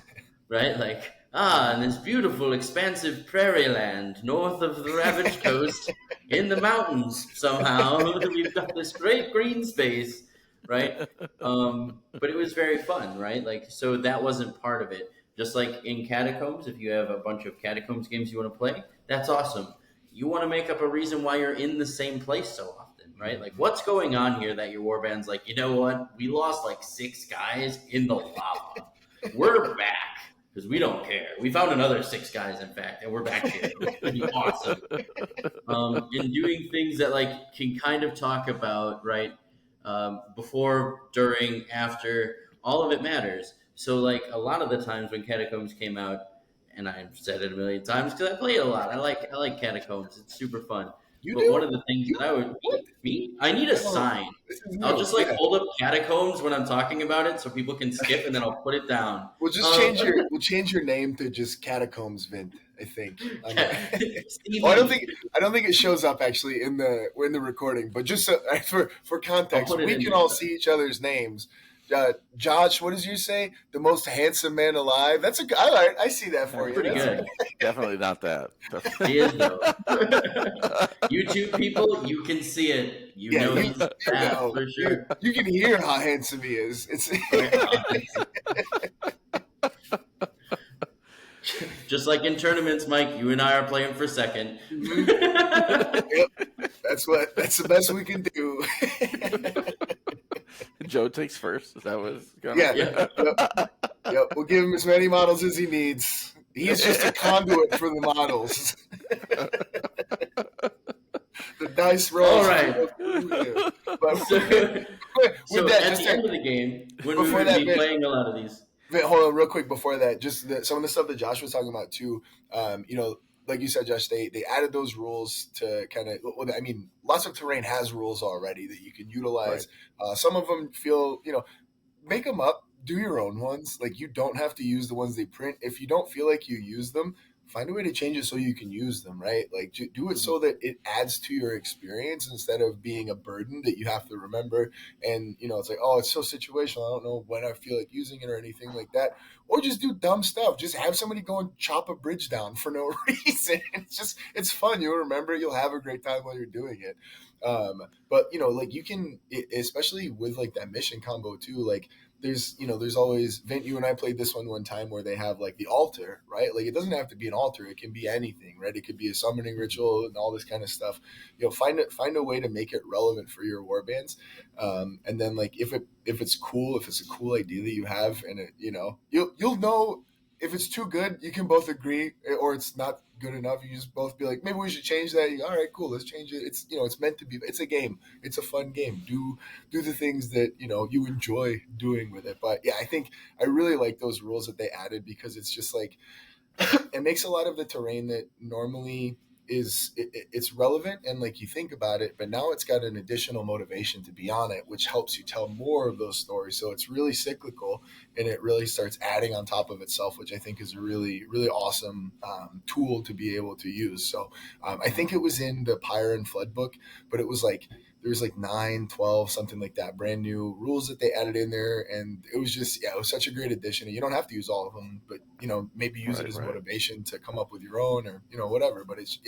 right? Like, in this beautiful, expansive prairie land north of the Ravaged Coast in the mountains somehow. We've got this great green space. Right? But it was very fun, right? Like, so that wasn't part of it. Just like in Catacombs, if you have a bunch of Catacombs games you want to play, that's awesome. You want to make up a reason why you're in the same place so often, right? Like, what's going on here that your warband's like, you know what? We lost like 6 guys in the lava. We're back because we don't care. We found another 6 guys, in fact, and we're back here. It's pretty awesome. And doing things that like can kind of talk about, right? Before, during, after, all of it matters. So, like, a lot of the times when Catacombs came out, and I've said it a million times because I play it a lot. I like Catacombs. It's super fun. One of the things that I would I need a sign. I'll just hold up Catacombs when I'm talking about it, so people can skip, and then I'll put it down. We'll just change your name to just Catacombs Vint, I think. I don't think it shows up actually in the recording, but just for context, we can all see each other's names. Josh, what does you say? The most handsome man alive. That's all right. I see that for you. Pretty good. Definitely not that. He is though. YouTube people, you can see it. You know he's that for sure. You can hear how handsome he is. It's just like in tournaments, Mike. You and I are playing for second. Yep. That's the best we can do. Joe takes first. Is that what's going on? Yep. We'll give him as many models as he needs. He's just a conduit for the models. The dice roll. All right. So at the end of the game, when we would be playing a lot of these. Hold on, real quick before that. Just some of the stuff that Josh was talking about too. Like you said, Josh, they added those rules to kind of. I mean, lots of terrain has rules already that you can utilize. Right. Some of them feel, make them up. Do your own ones. Like, you don't have to use the ones they print. If you don't feel like you use them, find a way to change it so you can use them, right? Like, do it so that it adds to your experience instead of being a burden that you have to remember. And, it's like, oh, it's so situational. I don't know when I feel like using it or anything like that. Or just do dumb stuff. Just have somebody go and chop a bridge down for no reason. It's fun. You'll remember it. You'll have a great time while you're doing it. But like you can, especially with like that mission combo too. Like there's always Vint. You and I played this one time where they have like the altar, right? Like it doesn't have to be an altar; it can be anything, right? It could be a summoning ritual and all this kind of stuff. Find a way to make it relevant for your warbands, and then like if it's cool, if it's a cool idea that you have, and you'll know if it's too good, you can both agree, or it's not good enough. You just both be like, maybe we should change that. All right, cool, let's change it. It's meant to be. It's a game. It's a fun game. Do the things that you enjoy doing with it. But yeah, I really like those rules that they added, because it's just like it makes a lot of the terrain that normally it's relevant and like you think about it, but now it's got an additional motivation to be on it, which helps you tell more of those stories. So it's really cyclical, and it really starts adding on top of itself, which I think is a really, really awesome tool to be able to use. So I think it was in the Pyre and Flood book, but it was like there was like 9, 12, something like that, brand new rules that they added in there. And it was just, it was such a great addition. And you don't have to use all of them, but, maybe use it as motivation to come up with your own, or, whatever. But it's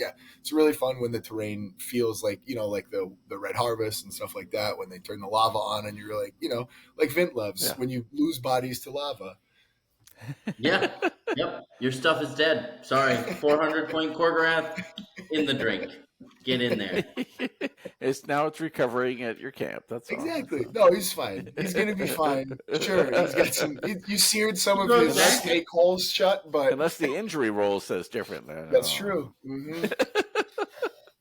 really fun when the terrain feels like, like the Red Harvest and stuff like that, when they turn the lava on and you're like, like Vint loves when you lose bodies to lava. Yeah. Yep. Your stuff is dead. Sorry. 400 point Korgorath in the drink. Get in there. It's recovering at your camp. That's exactly. All. No, he's fine. He's gonna be fine. Sure, he's got some. You seared some of his snake holes shut, but unless the injury roll says different, that's true. Mm-hmm.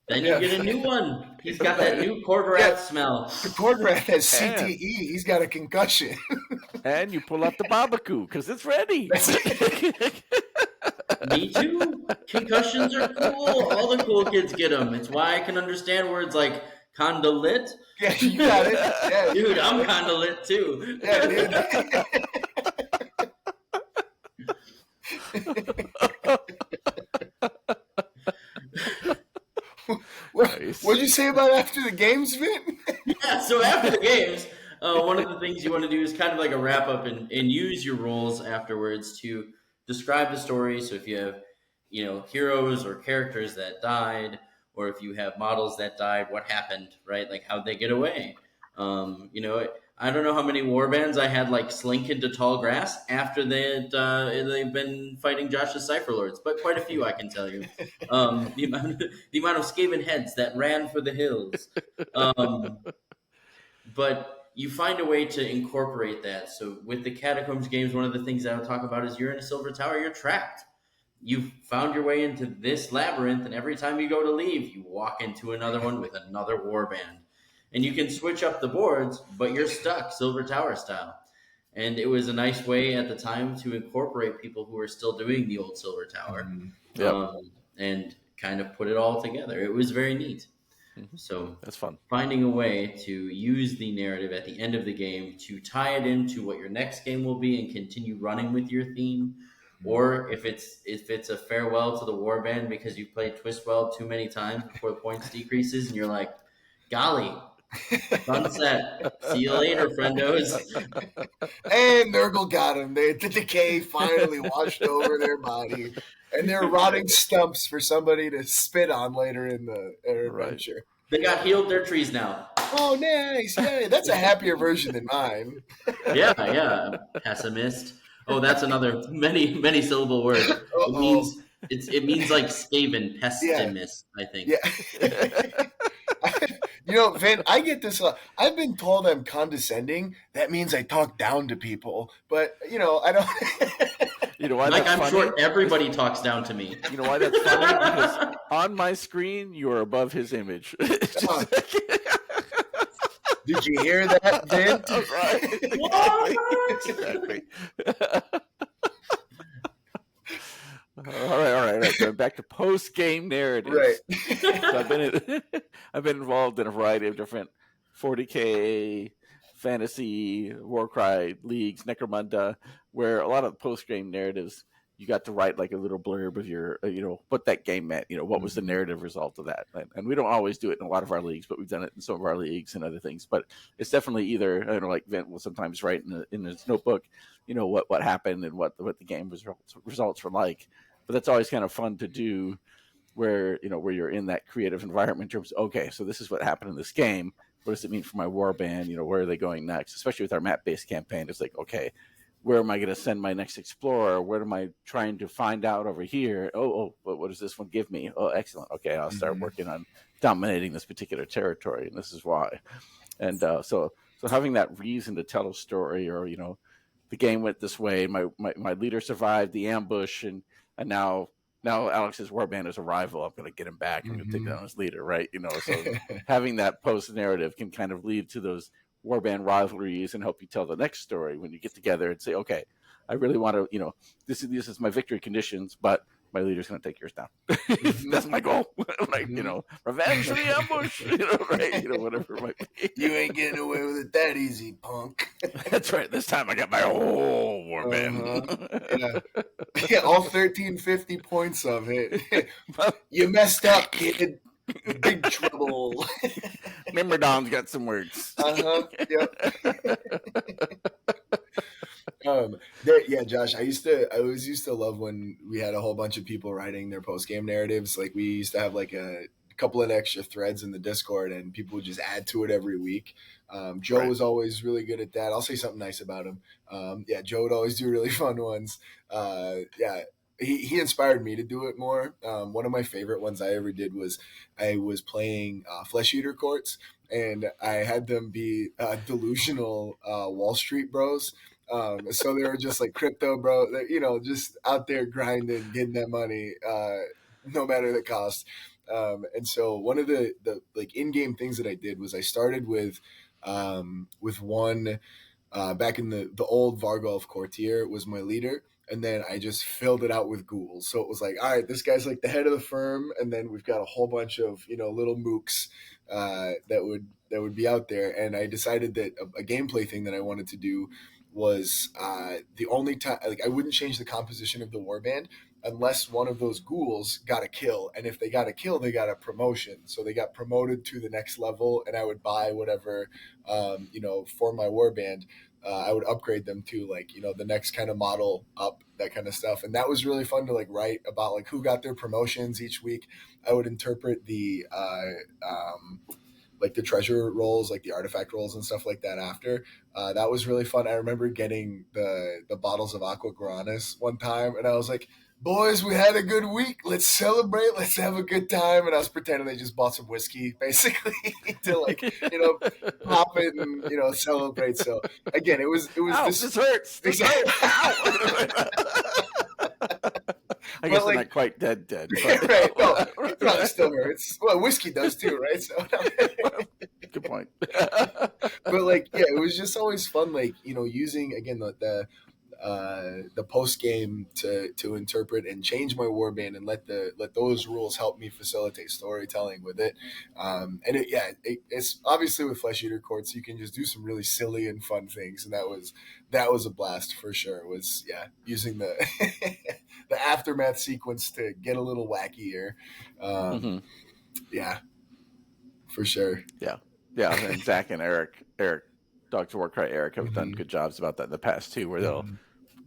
Then you get a new one. He's got that new Korgorath smell. The Korgorath has CTE. He's got a concussion. And you pull out the Babaku because it's ready. Me too. Concussions are cool. All the cool kids get them. It's why I can understand words like condolit. Yeah, you got it. Yeah. Dude, I'm condolit too. Yeah, dude. What did you say about after the games, Vin? Yeah, so after the games, one of the things you want to do is kind of like a wrap up and use your roles afterwards to describe the story. So if you have, heroes or characters that died, or if you have models that died, what happened, right? Like how'd they get away? I don't know how many warbands I had like slink into tall grass after they've been fighting Josh's Cypher Lords, but quite a few, I can tell you. The amount of Skaven heads that ran for the hills. But you find a way to incorporate that. So with the Catacombs games, one of the things I would talk about is you're in a silver tower, you're trapped. You've found your way into this labyrinth, and every time you go to leave, you walk into another one with another warband. And you can switch up the boards, but you're stuck Silver Tower style. And it was a nice way at the time to incorporate people who were still doing the old Silver Tower, and kind of put it all together. It was very neat. Mm-hmm. So that's fun. Finding a way to use the narrative at the end of the game to tie it into what your next game will be and continue running with your theme. Or if it's a farewell to the warband because you've played Twistwell too many times before the points decreases, and you're like, golly, sunset. See you later, friendos. And Nurgle got him. The decay finally washed over their body, and they're rotting stumps for somebody to spit on later in their adventure. They got healed their trees now. Oh, nice! Yeah, that's a happier version than mine. Yeah. Pessimist. Oh, that's another many syllable word. It means like Skaven, pessimist. Yeah. I think. Yeah. Vin, I get this. I've been told I'm condescending. That means I talk down to people. But I don't. Why? Like I'm sure everybody talks down to me. You know why that's funny? Because on my screen, you are above his image. Did you hear that, Vin? Right. What? Exactly. All right. So back to post-game narratives. Right. So I've been involved in a variety of different 40K, fantasy, Warcry leagues, Necromunda, where a lot of post-game narratives, you got to write like a little blurb of your, what that game meant, what was the narrative result of that. And we don't always do it in a lot of our leagues, but we've done it in some of our leagues and other things. But it's definitely either, like Vint will sometimes write in his notebook, what happened and what the game results were like. But that's always kind of fun to do. where you're in that creative environment in terms of, okay, so this is what happened in this game. What does it mean for my warband? Where are they going next? Especially with our map-based campaign, it's like, okay, where am I going to send my next explorer? What am I trying to find out over here? What does this one give me? Oh, excellent. Okay, I'll start working on dominating this particular territory, and this is why. And so having that reason to tell a story, or the game went this way, my leader survived the ambush, and now Alex's warband is a rival. I'm going to get him back. I'm going to take down his leader, right? So having that post narrative can kind of lead to those warband rivalries and help you tell the next story when you get together and say, okay, I really want to, this is my victory conditions, but my leader's going to take yours down. That's my goal. Revenge for the ambush, right? Whatever it might be. You ain't getting away with it that easy, punk. That's right. This time I got my whole warband. Yeah, all 1350 points of it. You messed up, kid. Big trouble. Myrmidon's got some words. Yep. Yeah, Josh, I always used to love when we had a whole bunch of people writing their post game narratives. Like, we used to have like a couple of extra threads in the Discord, and people would just add to it every week. Joe was always really good at that. I'll say something nice about him. Joe would always do really fun ones. He inspired me to do it more. One of my favorite ones I ever did was I was playing Flesh Eater Courts, and I had them be delusional Wall Street bros. So they were just like crypto bro, just out there grinding, getting that money, no matter the cost. And so one of the like in-game things that I did was I started with one back in the old Vargolf Courtier was my leader. And then I just filled it out with ghouls. So it was like, all right, this guy's like the head of the firm, and then we've got a whole bunch of little mooks that would be out there. And I decided that a gameplay thing that I wanted to do was the only time, like, I wouldn't change the composition of the warband unless one of those ghouls got a kill. And if they got a kill, they got a promotion. So they got promoted to the next level, and I would buy whatever, for my warband. I would upgrade them to like, the next kind of model up, that kind of stuff. And that was really fun to like write about, like, who got their promotions each week. I would interpret the, like the treasure rolls, like the artifact rolls and stuff like that after. That was really fun. I remember getting the bottles of Aqua Guaranas one time, and I was like, boys, we had a good week. Let's celebrate. Let's have a good time. And I was pretending they just bought some whiskey, basically, to like, pop it and, celebrate. So again, it was Ow, this hurts. This hurts. I guess like, I'm not quite dead. But, right. No, it probably still hurts. Well, whiskey does too, right? So good point. But like, yeah, it was just always fun, like, using again the post game to interpret and change my warband and let those rules help me facilitate storytelling with it. And it's obviously with Flesh Eater Courts, you can just do some really silly and fun things, and that was a blast for sure. Was using the the aftermath sequence to get a little wackier. Yeah, for sure. Yeah. And Zach and Eric, Dr. Warcry Eric have done good jobs about that in the past too, where they'll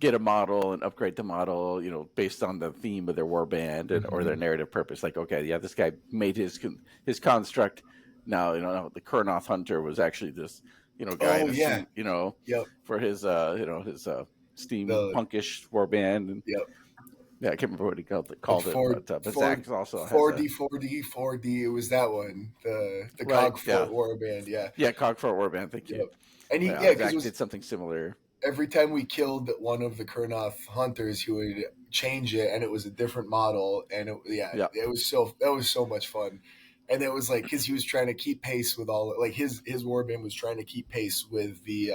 get a model and upgrade the model, based on the theme of their warband or their narrative purpose. Like, okay, yeah, this guy made his construct. Now, the Kurnoth Hunter was actually this, guy in a suit, for his, his steampunkish warband. And, yeah, I can't remember what he called it. But Zach also 4D, 4D. It was that one, the Cogfort warband. Yeah, Cogfort warband. Thank you. And Zach did something similar. Every time we killed one of the Kurnoth hunters, he would change it, and it was a different model. And it was so much fun. And it was like, because he was trying to keep pace with all, like, his warband was trying to keep pace with the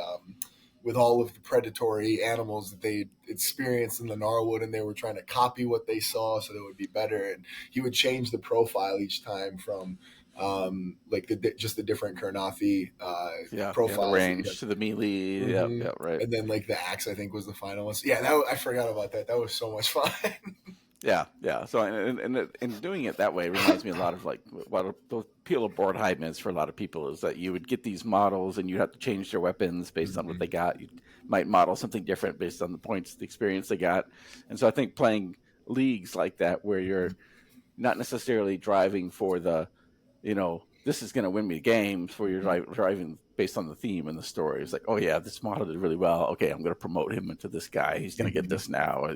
with all of the predatory animals that they experienced in the Gnarlwood, and they were trying to copy what they saw so that it would be better. And he would change the profile each time from like just the different Kurnothi profiles, the range to the melee, right. And then like the axe, I think, was the final one. So, I forgot about that. That was so much fun. Yeah. So and doing it that way reminds me a lot of like what the appeal of board Heidmans for a lot of people is that you would get these models and you have to change their weapons based on what they got. You might model something different based on the points, the experience they got. And so I think playing leagues like that where you're not necessarily driving for the, this is going to win me games, where you're driving based on the theme and the story. It's like, oh yeah, this model did really well. Okay, I'm going to promote him into this guy. He's going to get this now.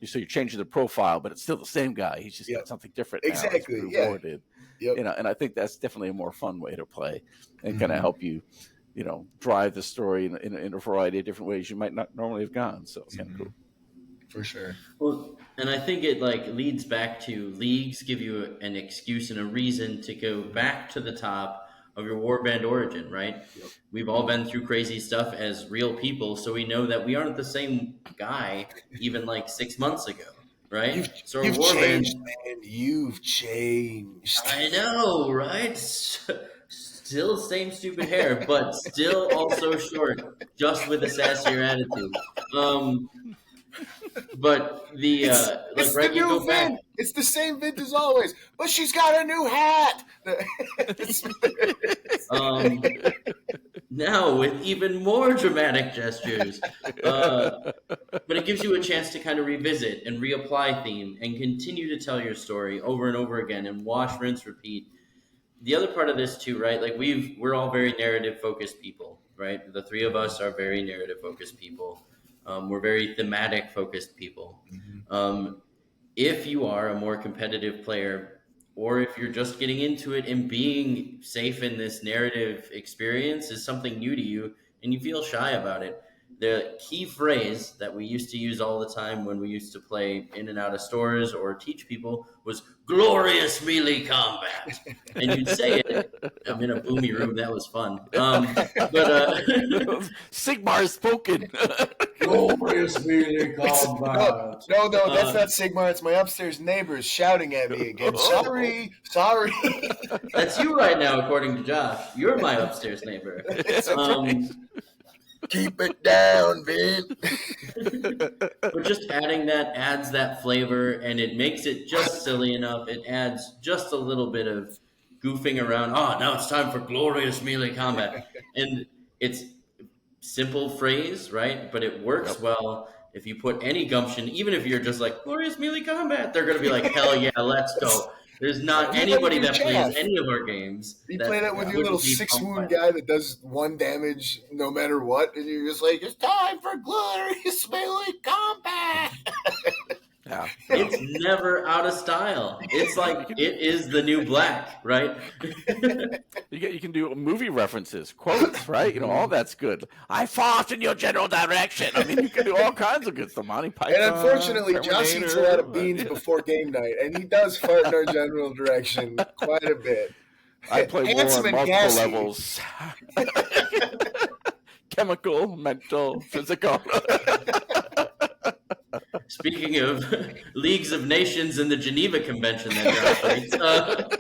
So you're changing the profile, but it's still the same guy. He's just got something different now. Exactly. He's rewarded. Yep. And I think that's definitely a more fun way to play, and kind of help you, drive the story in a variety of different ways you might not normally have gone. So it's kind of cool. For sure. Well, and I think it leads back to leagues give you an excuse and a reason to go back to the top of your warband origin, right? Yep. We've all been through crazy stuff as real people, so we know that we aren't the same guy even 6 months ago, right? You've changed, man. You've changed. I know, right? Still same stupid hair, but still also short, just with a sassier attitude. But it's the new Vin. It's the same Vin as always, but she's got a new hat. Now with even more dramatic gestures, but it gives you a chance to kind of revisit and reapply theme and continue to tell your story over and over again and wash, rinse, repeat. The other part of this too, right? We're all very narrative focused people, right? The three of us are very narrative focused people. We're very thematic focused people. If you are a more competitive player, or if you're just getting into it and being safe in this narrative experience is something new to you and you feel shy about it, the key phrase that we used to use all the time when we used to play in and out of stores or teach people was glorious melee combat. And you'd say it. I'm in a boomy room. That was fun. Sigmar spoken. Glorious melee combat. No, that's not Sigmar. It's my upstairs neighbors shouting at me again. Sorry. That's you right now, according to Josh. You're my upstairs neighbor. Keep it down, Vin. But just adding that adds that flavor, and it makes it just silly enough. It adds just a little bit of goofing around. Oh, now it's time for glorious melee combat. And it's simple phrase, right? But it works well if you put any gumption, even if you're just like, glorious melee combat, they're going to be like, hell yeah, let's go. There's not anybody that plays any of our games. You play that with your little 6-wound guy that does 1 damage no matter what, and you're just like, it's time for glorious melee combat. Yeah. It's never out of style. It's like it is the new black, right? You can do movie references, quotes, right? All that's good. I fought in your general direction. I mean, you can do all kinds of good stuff. Monty Python. And unfortunately, Josh eats a lot of beans before game night, and he does fart in our general direction quite a bit. I play war on multiple levels. Chemical, mental, physical. Speaking of Leagues of Nations and the Geneva Convention that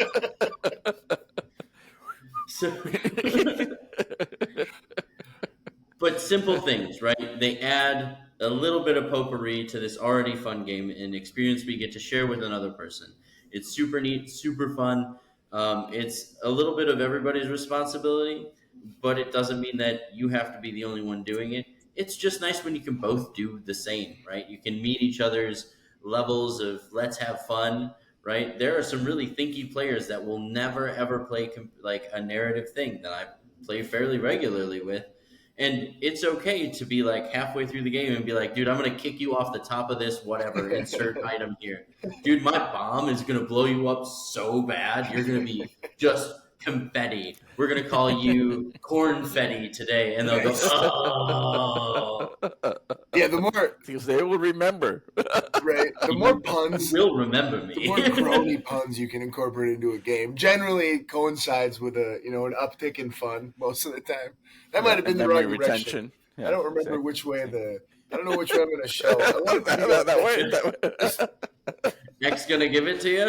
but simple things, right? They add a little bit of potpourri to this already fun game, an experience we get to share with another person. It's super neat, super fun. It's a little bit of everybody's responsibility, but it doesn't mean that you have to be the only one doing it. It's just nice when you can both do the same, right? You can meet each other's levels of let's have fun, right? There are some really thinky players that will never, ever play a narrative thing that I play fairly regularly with. And it's okay to be halfway through the game and be like, dude, I'm going to kick you off the top of this, whatever, insert item here. Dude, my bomb is going to blow you up so bad. You're going to be just confetti. We're going to call you cornfetti today. And they'll go, oh. Yeah, the more... Because they will remember. Right. The more puns... will remember me. The more crony puns you can incorporate into a game generally coincides with an uptick in fun most of the time. That might have been the right direction. Yeah, I don't remember which way I don't know which way I'm going to show. I want to do that way. Next gonna give it to you.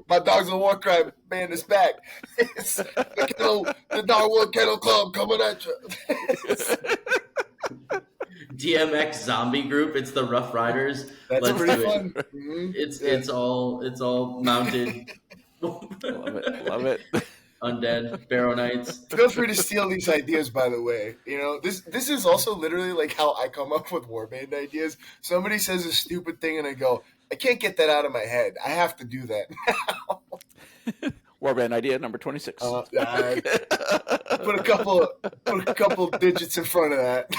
My Dogs of Warcry band is back. It's the Dogwood Kennel Club coming at you. DMX zombie group. It's the Rough Riders. That's pretty fun. Mm-hmm. It's all mounted. Love it. Undead Barrow Knights. Feel free to steal these ideas, by the way. This is also literally how I come up with warband ideas. Somebody says a stupid thing and I go, I can't get that out of my head. I have to do that now. Warband idea number 26. Put a couple digits in front of that.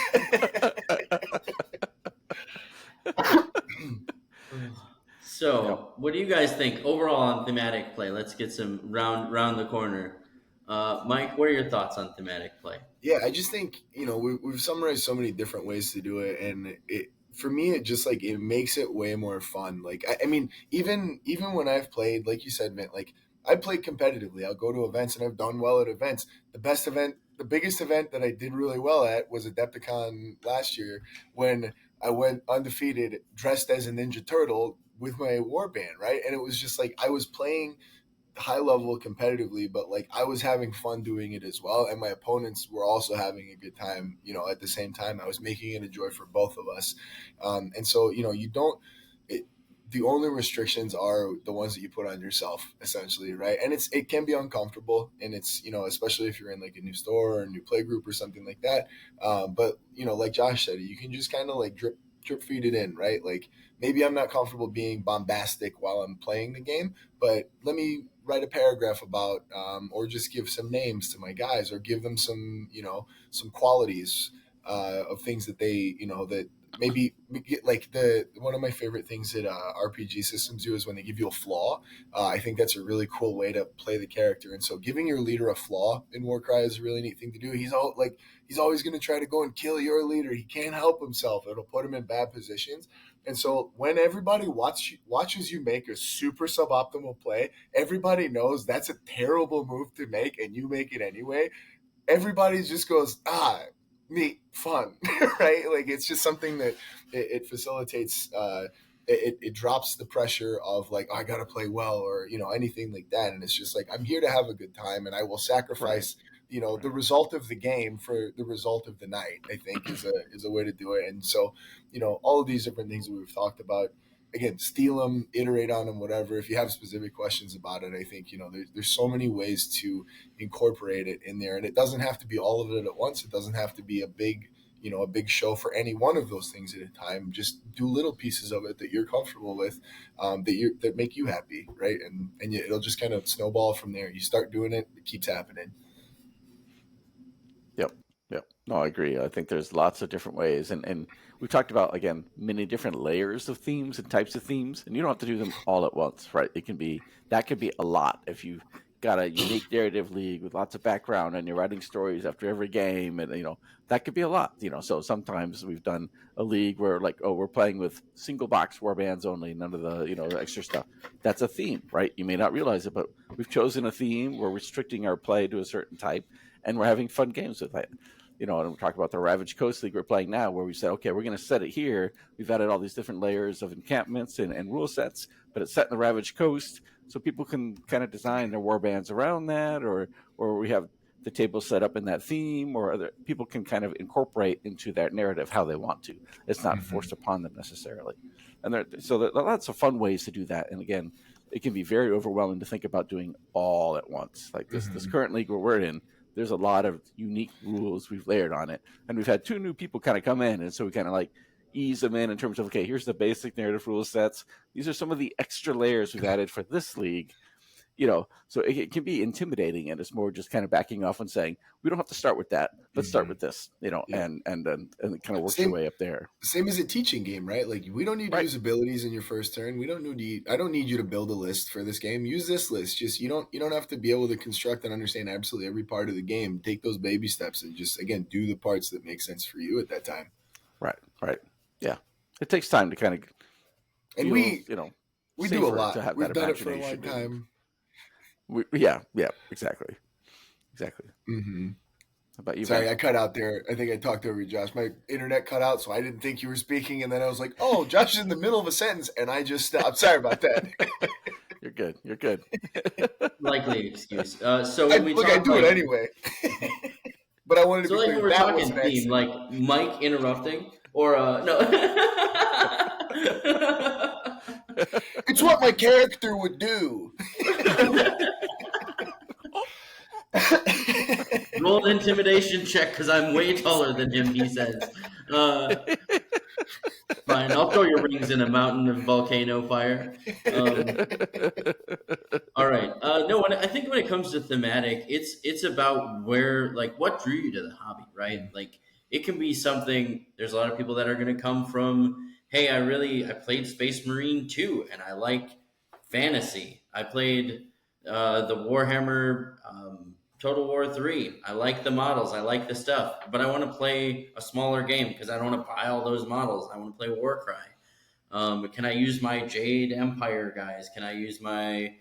So, what do you guys think overall on thematic play? Let's get some round the corner. Mike, what are your thoughts on thematic play? Yeah, I just think we've summarized so many different ways to do it, and for me it just like it makes it way more fun. Like I mean, even when I've played, like you said, Mint, like I played competitively. I'll go to events and I've done well at events. The biggest event that I did really well at was Adepticon last year when I went undefeated, dressed as a Ninja Turtle with my warband, right? And it was just like I was playing high level competitively, but like I was having fun doing it as well, and my opponents were also having a good time. At the same time, I was making it a joy for both of us, and so you don't. The only restrictions are the ones that you put on yourself, essentially, right? And it can be uncomfortable, and it's especially if you're in like a new store or a new play group or something like that. But like Josh said, you can just kind of like drip feed it in, right? Like maybe I'm not comfortable being bombastic while I'm playing the game, but let me write a paragraph about, or just give some names to my guys, or give them some qualities of things that they, that maybe like one of my favorite things that RPG systems do is when they give you a flaw. I think that's a really cool way to play the character, and so giving your leader a flaw in Warcry is a really neat thing to do. He's always going to try to go and kill your leader. He can't help himself. It'll put him in bad positions. And so when everybody watches you make a super suboptimal play, everybody knows that's a terrible move to make, and you make it anyway. Everybody just goes, neat, fun, right? Like it's just something that it facilitates. It drops the pressure of like, oh, I got to play well, or anything like that. And it's just like, I'm here to have a good time, and I will sacrifice the result of the game for the result of the night. I think is a way to do it. And so all of these different things that we've talked about, again, steal them, iterate on them, whatever. If you have specific questions about it, I think there's so many ways to incorporate it in there, and it doesn't have to be all of it at once. It doesn't have to be a big show for any one of those things at a time. Just do little pieces of it that you're comfortable with, that make you happy, right? And it'll just kind of snowball from there. You start doing it, it keeps happening. Yep. No, I agree. I think there's lots of different ways, and we've talked about, again, many different layers of themes and types of themes, and you don't have to do them all at once, right? That could be a lot if you've got a unique narrative league with lots of background and you're writing stories after every game, and that could be a lot. So sometimes we've done a league where like, oh, we're playing with single box warbands only, none of the the extra stuff. That's a theme, right? You may not realize it, but we've chosen a theme. We're restricting our play to a certain type, and we're having fun games with it. And we're talking about the Ravaged Coast League we're playing now, where we said, okay, we're going to set it here. We've added all these different layers of encampments and rule sets, but it's set in the Ravaged Coast, so people can kind of design their warbands around that, or we have the table set up in that theme, or other people can kind of incorporate into that narrative how they want to. It's not forced upon them necessarily. And there are lots of fun ways to do that. And again, it can be very overwhelming to think about doing all at once. Like this current league where we're in, there's a lot of unique rules we've layered on it. And we've had 2 new people kind of come in. And so we kind of like ease them in terms of, okay, here's the basic narrative rule sets. These are some of the extra layers we've added for this league. So it can be intimidating, and it's more just kind of backing off and saying, we don't have to start with that. Let's start with this, and kind of work your way up there. Same as a teaching game, right? Like we don't need to use abilities in your first turn. I don't need you to build a list for this game. Use this list. Just you don't have to be able to construct and understand absolutely every part of the game. Take those baby steps and just again do the parts that make sense for you at that time. Right. Yeah, it takes time to kind of. And we do a lot. We've done it for a long time. Yeah, exactly. Mm-hmm. How about you? Sorry, Ben? I cut out there. I think I talked over you, Josh. My internet cut out, so I didn't think you were speaking, and then I was like, "Oh, Josh is in the middle of a sentence," and I just stopped. Sorry about that. You're good. Likely excuse. So when I do it anyway. But I wanted to be clear. When we're talking theme, like Mike interrupting, or no. It's what my character would do. Roll an intimidation check because I'm way taller than him, he says. 5 fine. I'll throw your rings in a mountain of volcano fire. All right. No, I think when it comes to thematic, it's about where, like, what drew you to the hobby, right? Like, it can be something. There's a lot of people that are going to come from, hey, I played Space Marine 2, and I like fantasy. I played the Warhammer Total War 3. I like the models. I like the stuff, but I want to play a smaller game because I don't want to buy all those models. I want to play Warcry. Can I use my Jade Empire guys? Can I use my,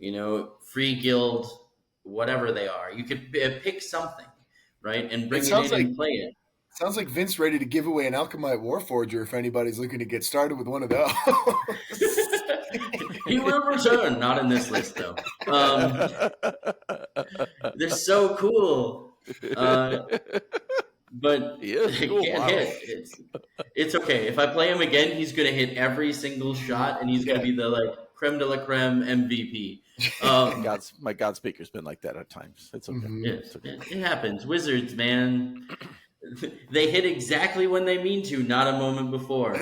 Free Guild, whatever they are? You could pick something, right, and bring it in and play it. Sounds like Vince ready to give away an Alchemite Warforger if anybody's looking to get started with one of those. He will return. Not in this list, though. They're so cool. But he can't hit. It's okay. If I play him again, he's going to hit every single shot, and he's going to be the creme de la creme MVP. My God speaker's been like that at times. It's okay. It happens. Wizards, man. They hit exactly when they mean to, not a moment before.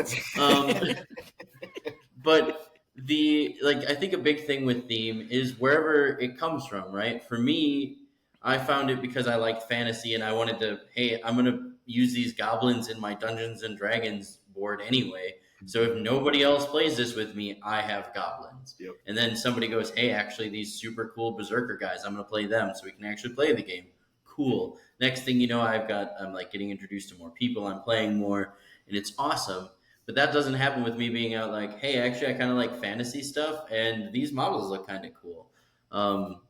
But I think a big thing with theme is wherever it comes from, right? For me, I found it because I liked fantasy and I wanted to, hey, I'm going to use these goblins in my Dungeons and Dragons board anyway. So if nobody else plays this with me, I have goblins. Yep. And then somebody goes, hey, actually, these super cool Berserker guys, I'm going to play them so we can actually play the game. Cool. Next thing you know, I'm like getting introduced to more people. I'm playing more, and it's awesome. But that doesn't happen with me being out like, hey, actually, I kind of like fantasy stuff, and these models look kind of cool.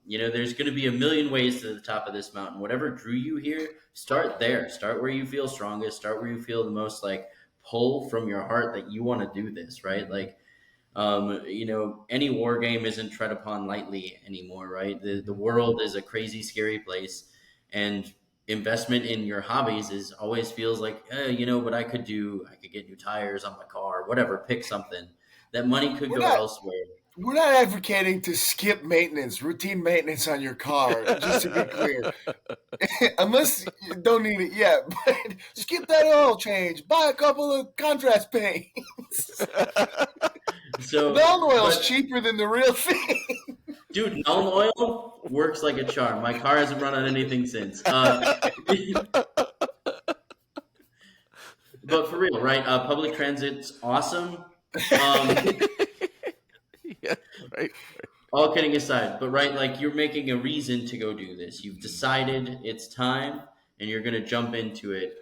There's going to be a million ways to the top of this mountain. Whatever drew you here, start there. Start where you feel strongest. Start where you feel the most pull from your heart that you want to do this, right? Any war game isn't tread upon lightly anymore, right? The world is a crazy, scary place, and investment in your hobbies always feels like, what I could do. I could get new tires on my car, whatever. Pick something. That money could go elsewhere. We're not advocating to skip routine maintenance on your car, just to be clear. Unless you don't need it yet. But skip that oil change. Buy a couple of contrast paints. Null oil's cheaper than the real thing. Dude, Null oil works like a charm. My car hasn't run on anything since. But for real, right? Public transit's awesome. Yeah, right. All kidding aside, but right, you're making a reason to go do this. You've decided it's time, and you're going to jump into it.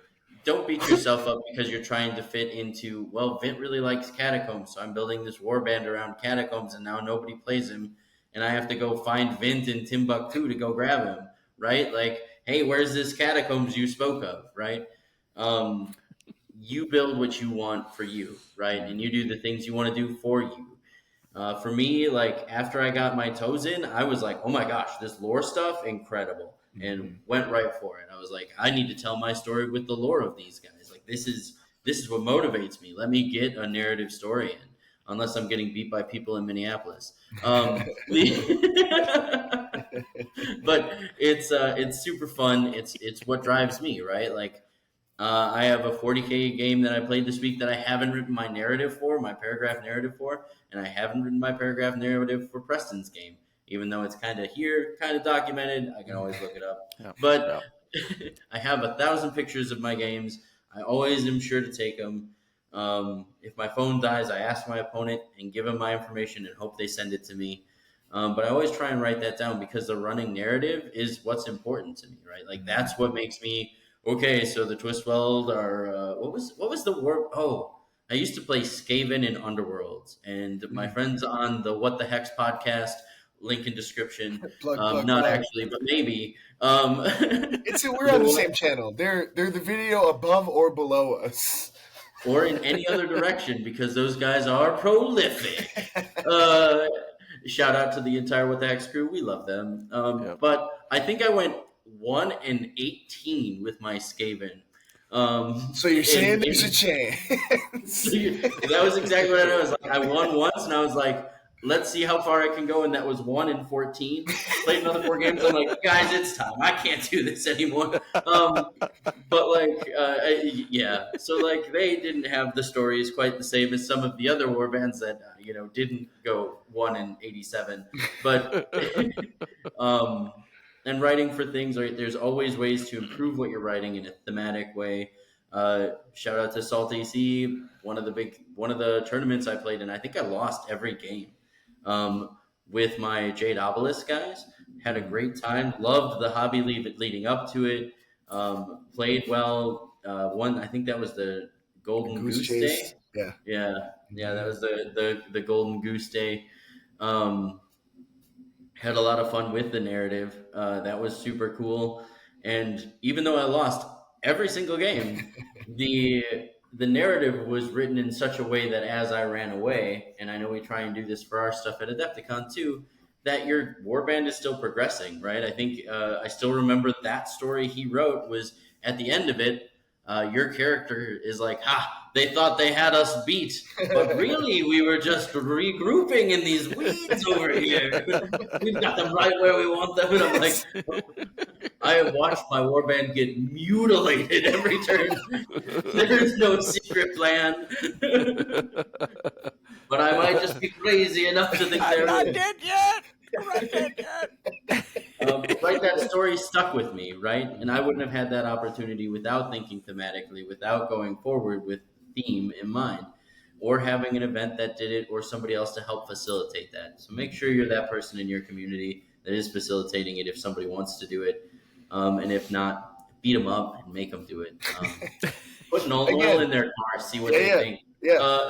Don't beat yourself up because you're trying to fit into, well, Vint really likes Catacombs, so I'm building this warband around Catacombs, and now nobody plays him, and I have to go find Vint in Timbuktu to go grab him, right? Hey, where's this Catacombs you spoke of, right? You build what you want for you, right? And you do the things you want to do for you. For me, after I got my toes in, I was like, oh my gosh, this lore stuff, incredible. And went right for it. I was like, I need to tell my story with the lore of these guys. This is what motivates me. Let me get a narrative story in, unless I'm getting beat by people in Minneapolis. But it's super fun. It's what drives me, right? I have a 40K game that I played this week that I haven't written my paragraph narrative for, and I haven't written my paragraph narrative for Preston's game, even though it's kind of here, kind of documented. I can always look it up. But I have 1,000 pictures of my games. I always am sure to take them. If my phone dies, I ask my opponent and give them my information and hope they send it to me. But I always try and write that down because the running narrative is what's important to me, right? That's what makes me... Okay, so the Twistweld are what was the war? Oh, I used to play Skaven in Underworlds, and my friends on the What the Hex podcast, link in description. Plug. Actually, but maybe. We're on the same channel. They're the video above or below us, or in any other direction because those guys are prolific. Shout out to the entire What the Hex crew. We love them. But I think I went 1-18 with my Skaven. So you're saying there's a chance? That was exactly what I was like. I won once, and I was like, let's see how far I can go, and that was 1-14. Played another 4 games. I'm like, guys, it's time. I can't do this anymore. But like, yeah. So like, they didn't have the stories quite the same as some of the other war bands that didn't go 1 in 87. But um, and writing for things, right? There's always ways to improve what you're writing in a thematic way. Shout out to Salt AC, one of the tournaments I played in. I think I lost every game with my Jade Obelisk guys. Had a great time. Loved the hobby leading up to it. Played well. One, I think that was the Golden Goose Goose Day. Chase. Yeah. Yeah, that was the Golden Goose Day. Um, had a lot of fun with the narrative. That was super cool. And even though I lost every single game, the the narrative was written in such a way that as I ran away, and I know we try and do this for our stuff at Adepticon too, that your warband is still progressing, right? I think I still remember that story he wrote was at the end of it. Your character is like, "Ha! They thought they had us beat, but really we were just regrouping in these weeds over here. We've got them right where we want them." And I'm like, I have watched my warband get mutilated every turn. There's no secret plan. But I might just be crazy enough to think I'm there not is. dead yet. I'm not dead yet. Right, that story stuck with me, right? And I wouldn't have had that opportunity without thinking thematically, without going forward with theme in mind, or having an event that did it, or somebody else to help facilitate that. So make sure you're that person in your community that is facilitating it if somebody wants to do it. And if not, beat them up and make them do it. Put an oil in their car, see what they think. Yeah.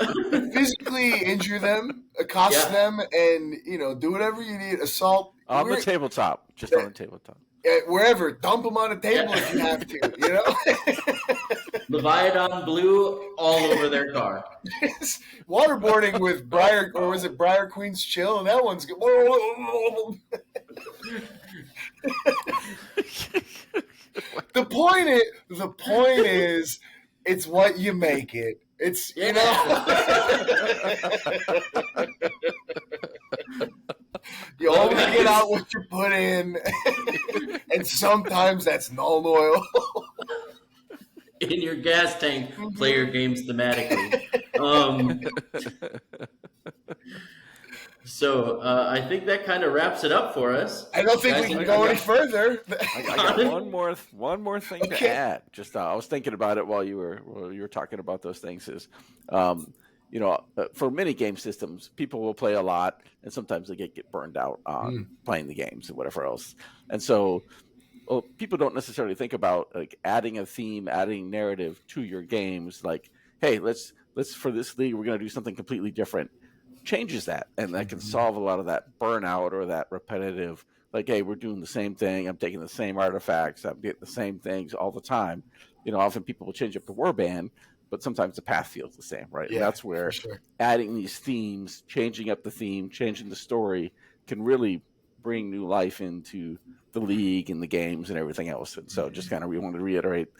Physically injure them, accost Yeah. them, and do whatever you need. Assault On the tabletop, just on the tabletop. Wherever, dump them on a table if you have to. Leviathan blue all over their car. Waterboarding with Briar Queen's Chill, and that one's good. The point is, it's what you make it. It's you only get out what you put in, and sometimes that's null oil. In your gas tank, play your games thematically. So I think that kind of wraps it up for us. I don't think we can go any further. I got one more thing to add. Just I was thinking about it while you were talking about those things. Is for many game systems, people will play a lot, and sometimes they get burned out on playing the games and whatever else. And so, people don't necessarily think about like adding a theme, adding narrative to your games. Like, hey, let's for this league, we're going to do something completely different. Changes that, and that can solve a lot of that burnout or that repetitive. Like, hey, we're doing the same thing. I'm taking the same artifacts. I'm getting the same things all the time. Often people will change up the warband, but sometimes the path feels the same, right? Yeah, and that's where adding these themes, changing up the theme, changing the story can really bring new life into the league and the games and everything else. And so just kind of we wanted to reiterate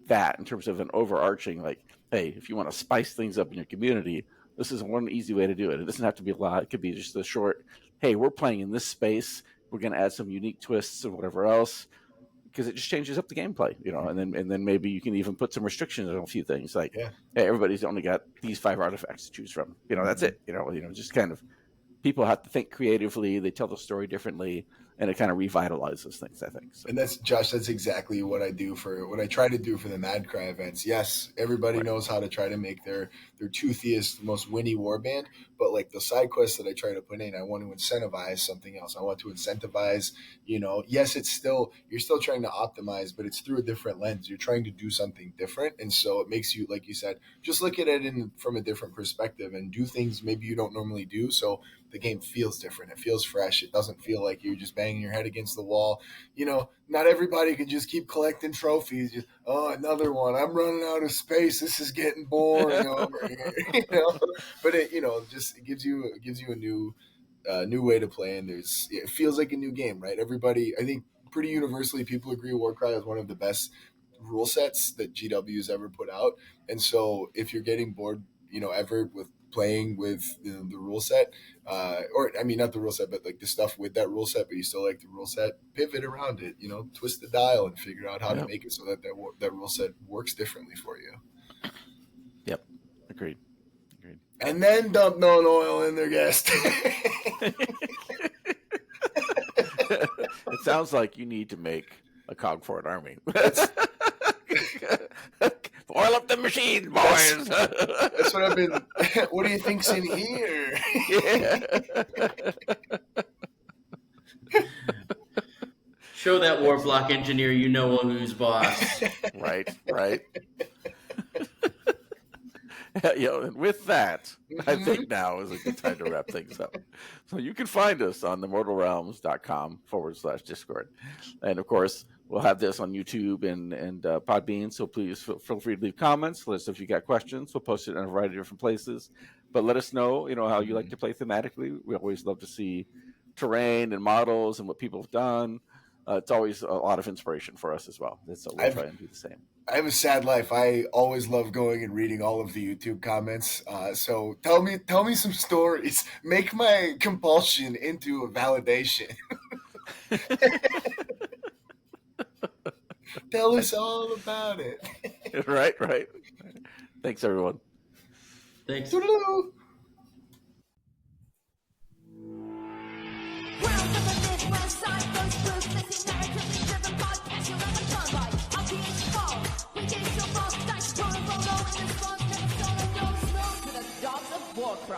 that in terms of an overarching, like, hey, if you want to spice things up in your community, this is one easy way to do it. It doesn't have to be a lot. It could be just a short, hey, we're playing in this space. We're going to add some unique twists and whatever else, because it just changes up the gameplay, and then maybe you can even put some restrictions on a few things, like, hey, everybody's only got these 5 artifacts to choose from. That's it. Just kind of people have to think creatively. They tell the story differently, and it kind of revitalizes things, I think. So. And that's exactly what I try to do for the Mad Cry events. Yes, everybody knows how to try to make their toothiest, most winny warband, but like the side quests that I try to put in, I want to incentivize something else. I want to incentivize, yes, you're still trying to optimize, but it's through a different lens. You're trying to do something different. And so it makes you, like you said, just look at it from a different perspective and do things maybe you don't normally do. So the game feels different. It feels fresh. It doesn't feel like you're just banging your head against the wall. Not everybody can just keep collecting trophies. Just, another one. I'm running out of space. This is getting boring over here. But it gives you a new way to play, and it feels like a new game, right? Everybody, I think, pretty universally, people agree Warcry is one of the best rule sets that GW's ever put out. And so, if you're getting bored, ever with playing with the rule set, or I mean, not the rule set, but like the stuff with that rule set, but you still like the rule set, pivot around it, twist the dial and figure out how to make it so that rule set works differently for you. Yep. Agreed. And then dump known oil in their gas tank. It sounds like you need to make a cog for an army. Oil up the machines, boys. That's what I've been. What do you think's in here? Show that war block engineer you know who's boss. Right. And with that, I think now is a good time to wrap things up. So you can find us on themortalrealms.com/Discord. And of course, we'll have this on YouTube and Podbean. So please feel free to leave comments. Let us know if you got questions. We'll post it in a variety of different places. But let us know, how you like to play thematically. We always love to see terrain and models and what people have done. It's always a lot of inspiration for us as well. So we'll try and do the same. I have a sad life. I always love going and reading all of the YouTube comments. So tell me some stories. Make my compulsion into a validation. Tell us all about it. Right. Thanks, everyone. Thanks. Toodaloo. Warcry.